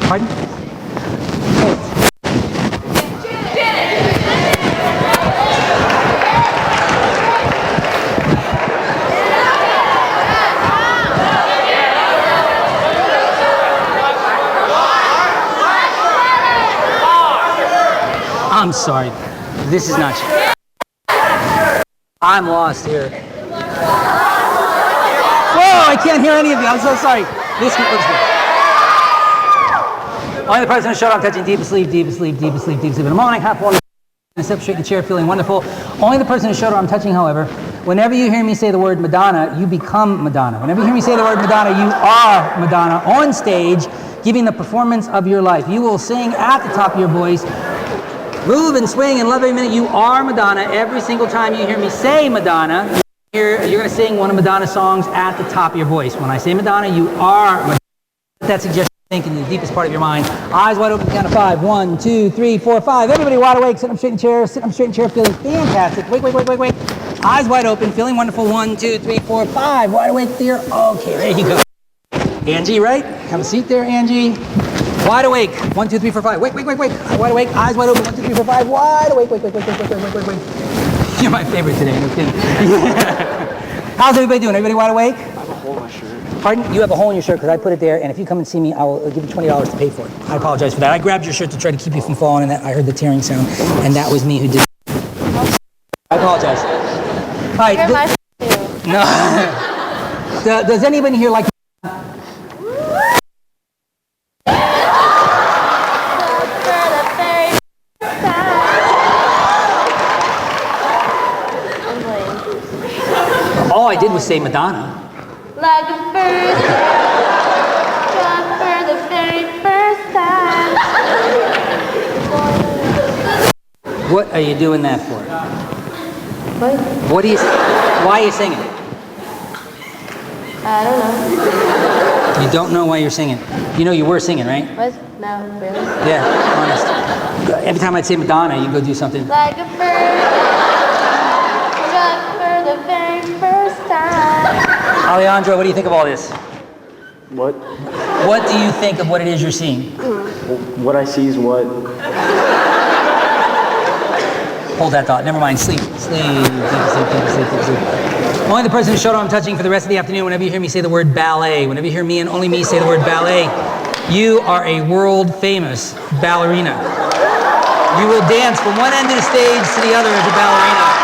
Pardon? I'm sorry. This is not. I'm lost here. Whoa, I can't hear any of you. I'm so sorry. This looks good. Only the person whose shoulder I'm touching, deep asleep, deep asleep, deep asleep, deep asleep. In a moment, half one, step straight in the chair, feeling wonderful. Only the person whose shoulder I'm touching, however, whenever you hear me say the word Madonna, you become Madonna. Whenever you hear me say the word Madonna, you are Madonna on stage, giving the performance of your life. You will sing at the top of your voice, move and swing and love every minute. You are Madonna. Every single time you hear me say Madonna, you're going to sing one of Madonna's songs at the top of your voice. When I say Madonna, you are Madonna. That suggests think in the deepest part of your mind. Eyes wide open, count of 5. 1, 2, 3, 4, 5. Everybody wide awake, sitting up straight in the chair, sitting up straight in the chair, feeling fantastic. Wait. Eyes wide open, feeling wonderful. 1, 2, 3, 4, 5. Wide awake there. Okay, there you go. Angie, right? Have a seat there, Angie. Wide awake. 1, 2, 3, 4, 5. Wait. Wide awake. Eyes wide open. 1, 2, 3, 4, 5. Wide awake. Wait. You're my favorite today. No kidding. How's everybody doing? Everybody wide awake? I have a hole in my shirt. Pardon? You have a hole in your shirt because I put it there, and if you come and see me, I will give you $20 to pay for it. I apologize for that. I grabbed your shirt to try to keep you from falling, and that I heard the tearing sound, and that was me who did it. I apologize. All right. You're my No. Does anybody here like? All I did was say Madonna. Like a bird, just for the very first time. What are you doing that for? What? Why are you singing? I don't know. You don't know why you're singing. You know you were singing, right? What? No, really? Yeah, honest. Every time I'd say Madonna, you'd go do something. Like a bird, just for the very first time. Alejandro, what do you think of all this? What? What do you think of what it is you're seeing? What I see is what? Hold that thought. Never mind. Sleep. Sleep. Only the person whose shoulder I'm touching for the rest of the afternoon, whenever you hear me say the word ballet, whenever you hear me and only me say the word ballet, you are a world famous ballerina. You will dance from one end of the stage to the other as a ballerina.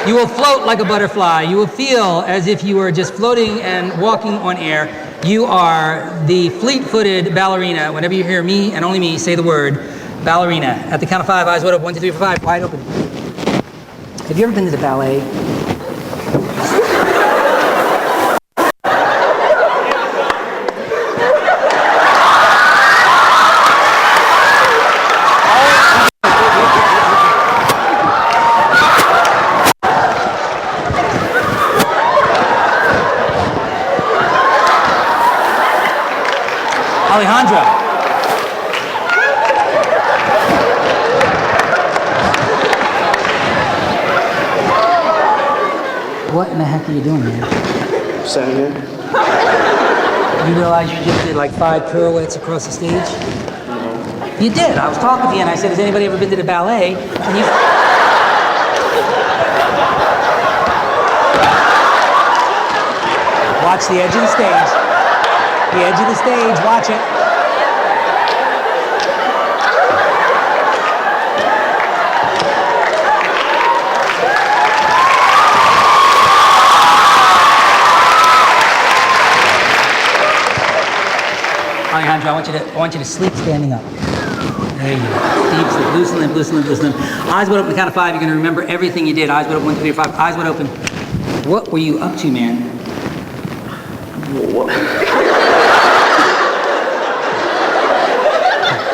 You will float like a butterfly. You will feel as if you are just floating and walking on air. You are the fleet-footed ballerina. Whenever you hear me and only me say the word ballerina. At the count of 5, eyes wide open. 1, 2, 3, 4, 5, wide open. Have you ever been to the ballet? Alejandro. What in the heck are you doing, man? Standing here. You realize you just did like 5 pirouettes across the stage? You did. I was talking to you and I said, has anybody ever been to the ballet? And you... Watch the edge of the stage. The edge of the stage, watch it. Alejandro, I want you to sleep standing up. There you go. Deep sleep. Loosen limp, loosen limp, loosen limp. Eyes wide open, the count of 5. You're going to remember everything you did. Eyes wide open, 1, 2, 3, 4, 5. Eyes wide open. What were you up to, man? What?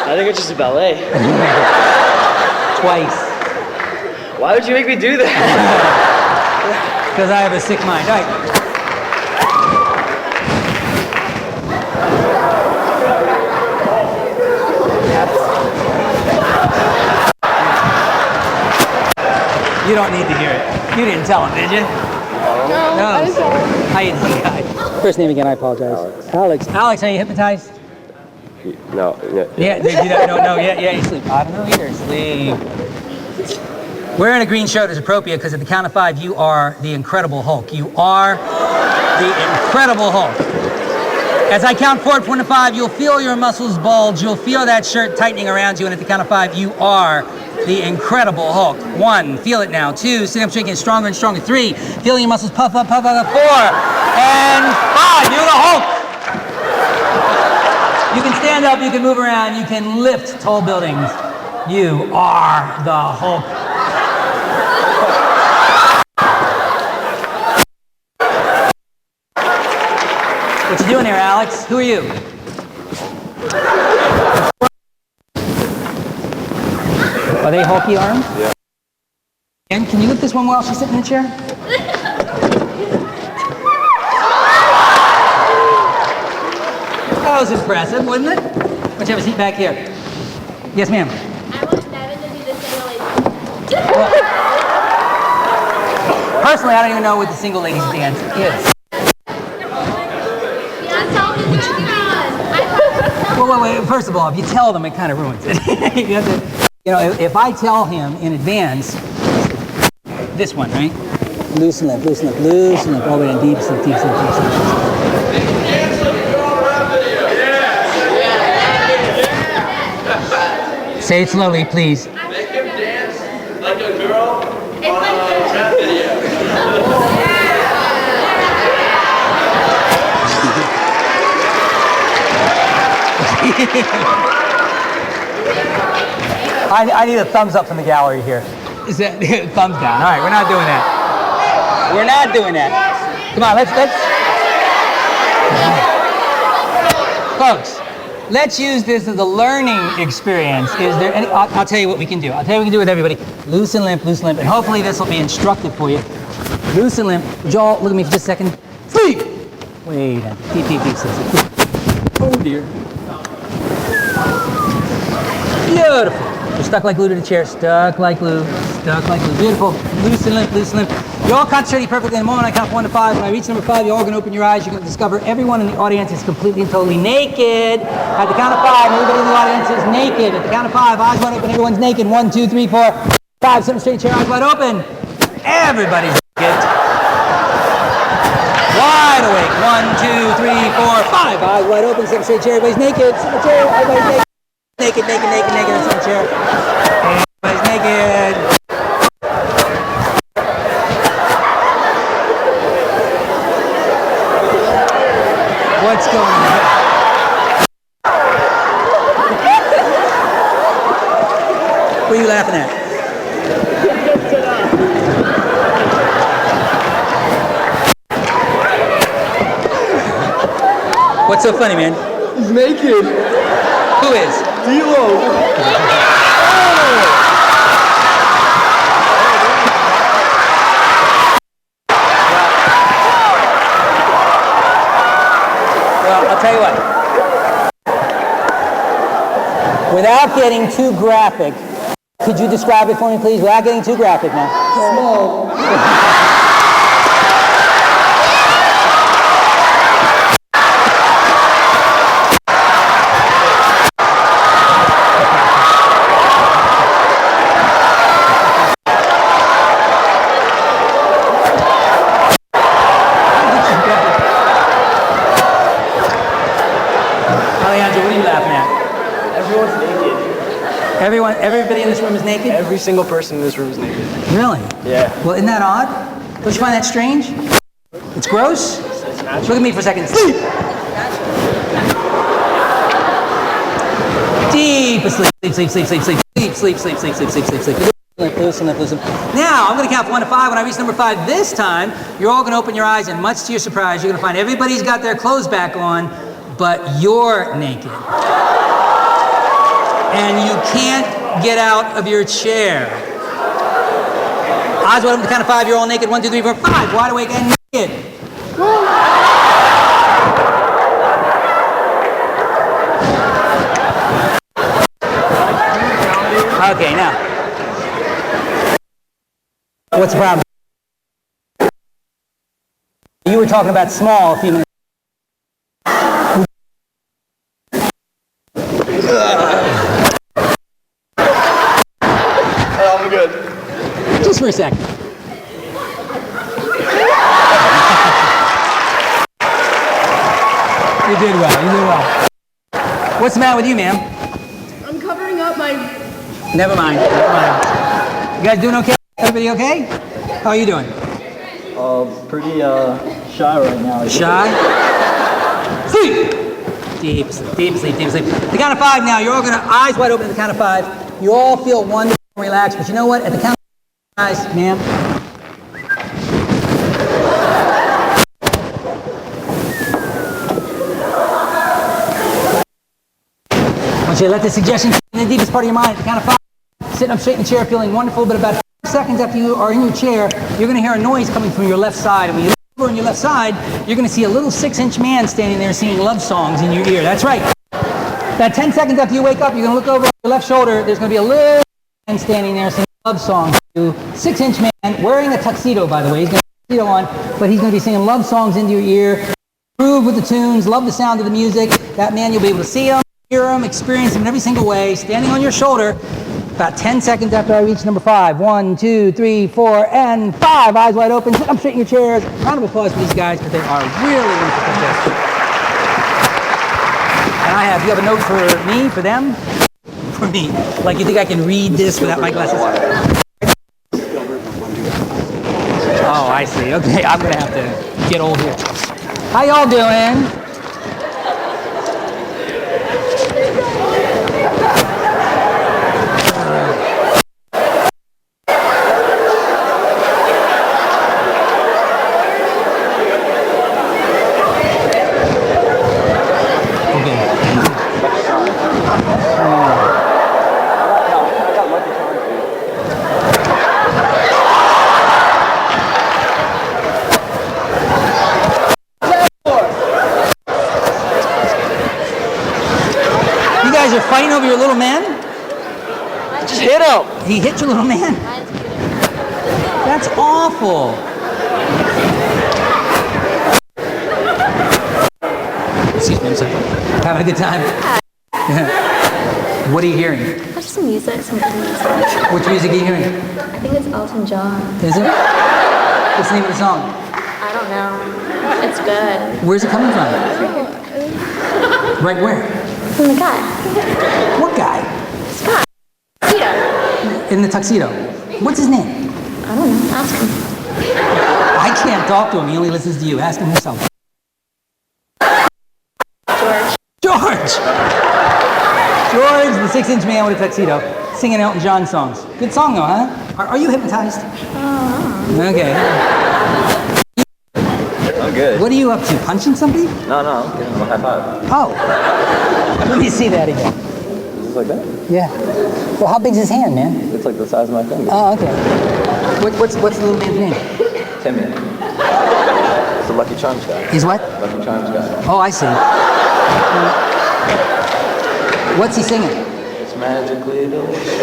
I think it's just a ballet. Twice. Why would you make me do that? Because I have a sick mind. All right. You don't need to hear it. You didn't tell him, did you? No, I was sorry. How you doing, guy? First name again, I apologize. Alex. Alex, are you hypnotized? No, Yeah, did you know? No, yeah, you sleep. I don't know either. Sleep. Wearing a green shirt is appropriate because at the count of 5, you are the Incredible Hulk. You are the Incredible Hulk. As I count forward from 1 to 5, you'll feel your muscles bulge. You'll feel that shirt tightening around you. And at the count of 5, you are the Incredible Hulk. 1, feel it now. 2, sit up straight, getting stronger and stronger. 3, feeling your muscles puff up, puff up. 4, and 5, you're the Hulk. You can stand up, you can move around, you can lift tall buildings. You are the Hulk. What you doing here, Alex? Who are you? Are they hulky arms? Yeah. And can you lift this one while she's sitting in the chair? That was impressive, wasn't it? Why don't you have a seat back here? Yes, ma'am. I want Devin to do the single lady. Well, personally, I don't even know what the single ladies dance is. Yeah, tell me what you Well, wait. First of all, if you tell them, it kind of ruins it. You have to, if I tell him in advance, this one, right? Loosen lip, loosen lip, loosen lip, all the way in deep sleep, deep sleep, deep sleep. Say it slowly, please. Make him dance like a girl on a rap video. I need a thumbs up from the gallery here. Is that thumbs down? All right, we're not doing that. We're not doing that. Come on, let's folks. Let's use this as a learning experience. Is there any? I'll tell you what we can do. I'll tell you what we can do with everybody. Loosen limp, and hopefully this will be instructive for you. Loosen limp. Joel, look at me for just a second. Sleep. Wait. Deep, deep, deep sleep. Oh dear. Beautiful. You're stuck like glue to the chair. Stuck like glue. Stuck like glue. Beautiful. Loosen limp, loosen limp. You're all concentrating perfectly in the moment. I count 1 to 5. When I reach number 5, you're all going to open your eyes. You're going to discover everyone in the audience is completely and totally naked. At the count of 5, everybody in the audience is naked. At the count of 5, eyes wide open. Everyone's naked. 1, 2, 3, 4, 5. Sit in straight chair. Eyes wide open. Everybody's naked. Wide awake. 1, 2, 3, 4, 5. Eyes wide open. Sit in straight chair. Everybody's naked. Sit in the chair. Everybody's naked. Naked, naked, naked, naked. Sit in the chair. Everybody's naked. What's going on? What are you laughing at? What's so funny, man? He's naked. Who is? D-Lo. Well, I'll tell you what. Without getting too graphic, could you describe it for me, please? Without getting too graphic now. Small. Alejandro, what are you laughing at? Everyone's naked. Everybody in this room is naked? Every single person in this room is naked. Really? Yeah. Well, isn't that odd? Don't you find that strange? It's gross? It's natural. Look at me for a second. Sleep! Deep asleep. Sleep, sleep, sleep, sleep, sleep, sleep, sleep, sleep, sleep, sleep, sleep, sleep. Listen, listen. Now, I'm going to count from 1 to 5. When I reach number 5 this time, you're all going to open your eyes, and much to your surprise, you're going to find everybody's got their clothes back on, but you're naked. And you can't get out of your chair. Eyes wide open to the count of 5. You're all naked. 1, 2, 3, 4, 5. Wide awake and naked. Okay, now. What's the problem? You were talking about small a few minutes. I'm good. Just for a second. You did well, you did well. What's the matter with you, ma'am? I'm covering up my... Never mind, never mind. You guys doing okay? Everybody okay? How are you doing? Pretty shy right now. Shy? Sleep! Deep sleep, deep sleep, deep sleep. The count of 5 now, you're all gonna, eyes wide open at the count of 5. You all feel wonderful and relaxed, but you know what? At the count of 5, guys, ma'am. I want you to let the suggestion in the deepest part of your mind. At the count of 5, sitting up straight in the chair, feeling wonderful, but about 5 seconds after you are in your chair, you're gonna hear a noise coming from your left side. And when you look over on your left side, you're gonna see a little 6-inch man standing there singing love songs in your ear. That's right. About 10 seconds after you wake up, you're gonna look over your left shoulder, there's gonna be a little man standing there singing love songs to you. 6-inch man, wearing a tuxedo, by the way. He's gonna have a tuxedo on, but he's gonna be singing love songs into your ear. Groove with the tunes, love the sound of the music. That man, you'll be able to see him, hear him, experience him in every single way, standing on your shoulder. About 10 seconds after I reach number 5. 1, 2, 3, 4, and 5. Eyes wide open, sit up straight in your chairs. Round of applause for these guys, because they are really wonderful contestants. And you have a note for me, for them? For me. Like, you think I can read this without my glasses? Oh, I see. Okay, I'm going to have to get old here. How y'all doing? You're fighting over your little man? Just hit him. He hit your little man? That's awful. Excuse me, I'm sorry. Having a good time? What are you hearing? That's some music, some good music. Which music are you hearing? I think it's Elton John. Is it? What's the name of the song? I don't know. It's good. Where's it coming from? Right where? From the guy. What guy? Scott. Peter. In the tuxedo. What's his name? I don't know. Ask him. I can't talk to him. He only listens to you. Ask him yourself. George! George, the 6-inch man with a tuxedo, singing Elton John songs. Good song though, huh? Are you hypnotized? Okay. I'm good. What are you up to? Punching somebody? No, I'm giving him a high five. Oh. Let me see that again. Just like that. Yeah. Well, how big's his hand, man? It's like the size of my finger. Oh, okay. What's the little man's name? Timmy. It's the Lucky Charms guy. He's what? Lucky Charms guy. Oh, I see. What's he singing? It's magically delicious.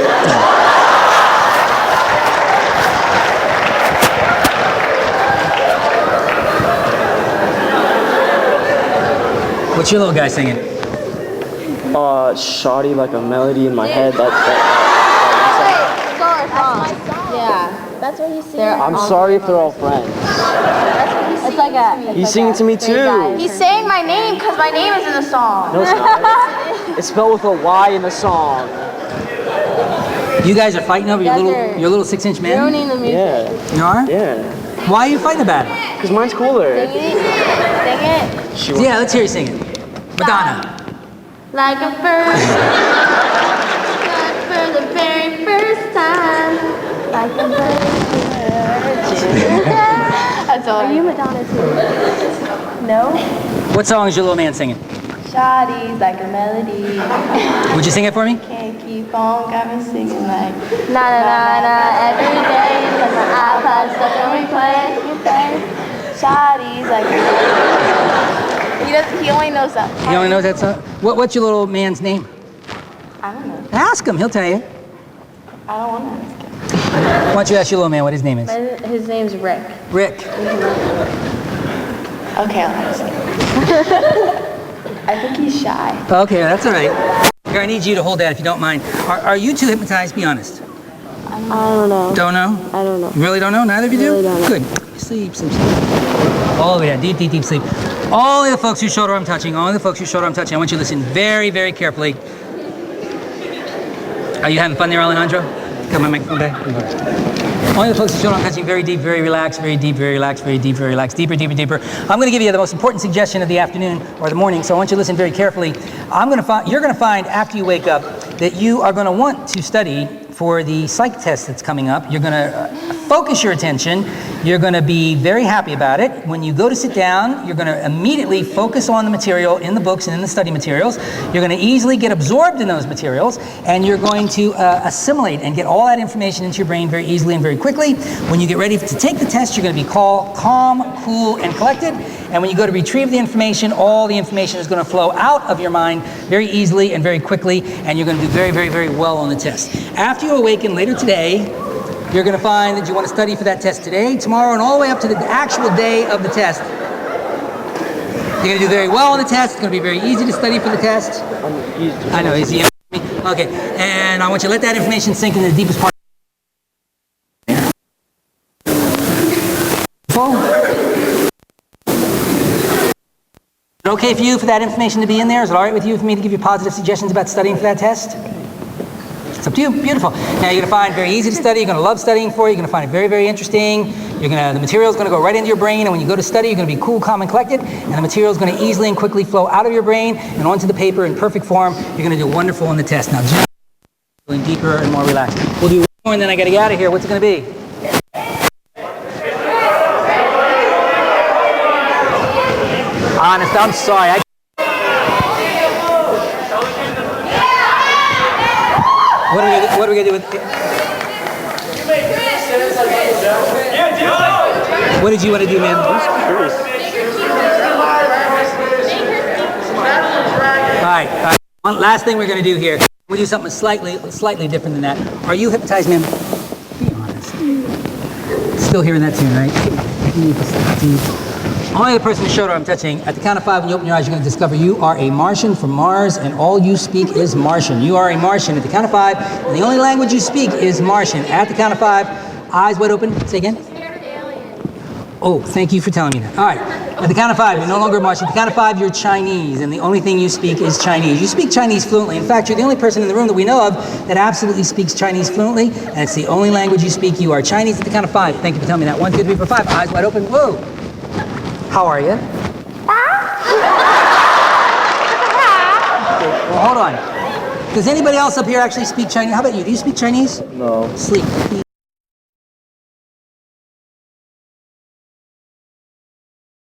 What's your little guy singing? Shoddy like a melody in my head. Yeah, that's what he's singing. I'm sorry if they're all friends. It's like a. He's singing to me too. He's saying my name because my name is in the song. No, it's not. It's spelled with a Y in the song. You guys are fighting over your little 6-inch man? Ruining the music. Yeah. You are? Yeah. Why are you fighting about it? Because mine's cooler. Sing it. Yeah, let's hear you sing it. Madonna. Like a bird. For the very first time. Like a bird. That's all. Are you Madonna too? No? What song is your little man singing? Shoddy's like a melody. Would you sing it for me? Can't keep on, got me singing like na na na na every day. Cause my iPod stuck on replay. Shoddy's like a he only knows that. He only knows that song? What's your little man's name? I don't know. Ask him, he'll tell you. I don't want to ask him. Why don't you ask your little man what his name is? His name's Rick. Rick. Okay, I'll ask him. I think he's shy. Okay, that's all right. Here, I need you to hold that if you don't mind. Are you two hypnotized? Be honest. I don't know. Don't know? I don't know. You really don't know? Neither of you do? Really don't know. Good. Sleep. All the way down. Deep sleep. All of the folks whose shoulder I'm touching, I want you to listen very, very carefully. Are you having fun there, Alejandro? Got my microphone back? Only the folks whose shoulder I'm touching, very deep, very relaxed, very deep, very relaxed, very deep, very relaxed, deeper. I'm going to give you the most important suggestion of the afternoon or the morning, so I want you to listen very carefully. You're going to find after you wake up that you are going to want to study for the psych test that's coming up. You're going to focus your attention. You're going to be very happy about it. When you go to sit down, you're going to immediately focus on the material in the books and in the study materials. You're going to easily get absorbed in those materials, and you're going to assimilate and get all that information into your brain very easily and very quickly. When you get ready to take the test, you're going to be calm, cool, and collected. And when you go to retrieve the information, all the information is going to flow out of your mind very easily and very quickly, and you're going to do very, very, very well on the test. After you awaken later today, you're going to find that you want to study for that test today, tomorrow, and all the way up to the actual day of the test. You're going to do very well on the test. It's going to be very easy to study for the test. I know, easy. Okay, and I want you to let that information sink into the deepest part. Is it okay for you for that information to be in there? Is it all right with you for me to give you positive suggestions about studying for that test? It's up to you. Beautiful. Now you're going to find it very easy to study. You're going to love studying for it. You're going to find it very, very interesting. The material is going to go right into your brain, and when you go to study, you're going to be cool, calm, and collected, and the material is going to easily and quickly flow out of your brain and onto the paper in perfect form. You're going to do wonderful on the test. Now, just going deeper and more relaxed. We'll do one more, and then I got to get out of here. What's it going to be? Honest, I'm sorry. What are we gonna do with? What did you want to do, man? All right. One last thing we're gonna do here. We'll do something slightly different than that. Are you hypnotized, man? Be honest. Still hearing that tune, right? Deep. Only the person whose shoulder I'm touching. At the count of 5, when you open your eyes, you're going to discover you are a Martian from Mars, and all you speak is Martian. You are a Martian. At the count of 5, and the only language you speak is Martian. At the count of 5, eyes wide open. Say again. Oh, thank you for telling me that. All right. At the count of 5, you're no longer Martian. At the count of 5, you're Chinese, and the only thing you speak is Chinese. You speak Chinese fluently. In fact, you're the only person in the room that we know of that absolutely speaks Chinese fluently, and it's the only language you speak. You are Chinese. At the count of 5. Thank you for telling me that. 1, 2, 3, 4, 5. Eyes wide open. Whoa. How are you? Well, hold on. Does anybody else up here actually speak Chinese? How about you? Do you speak Chinese? No. Sleep.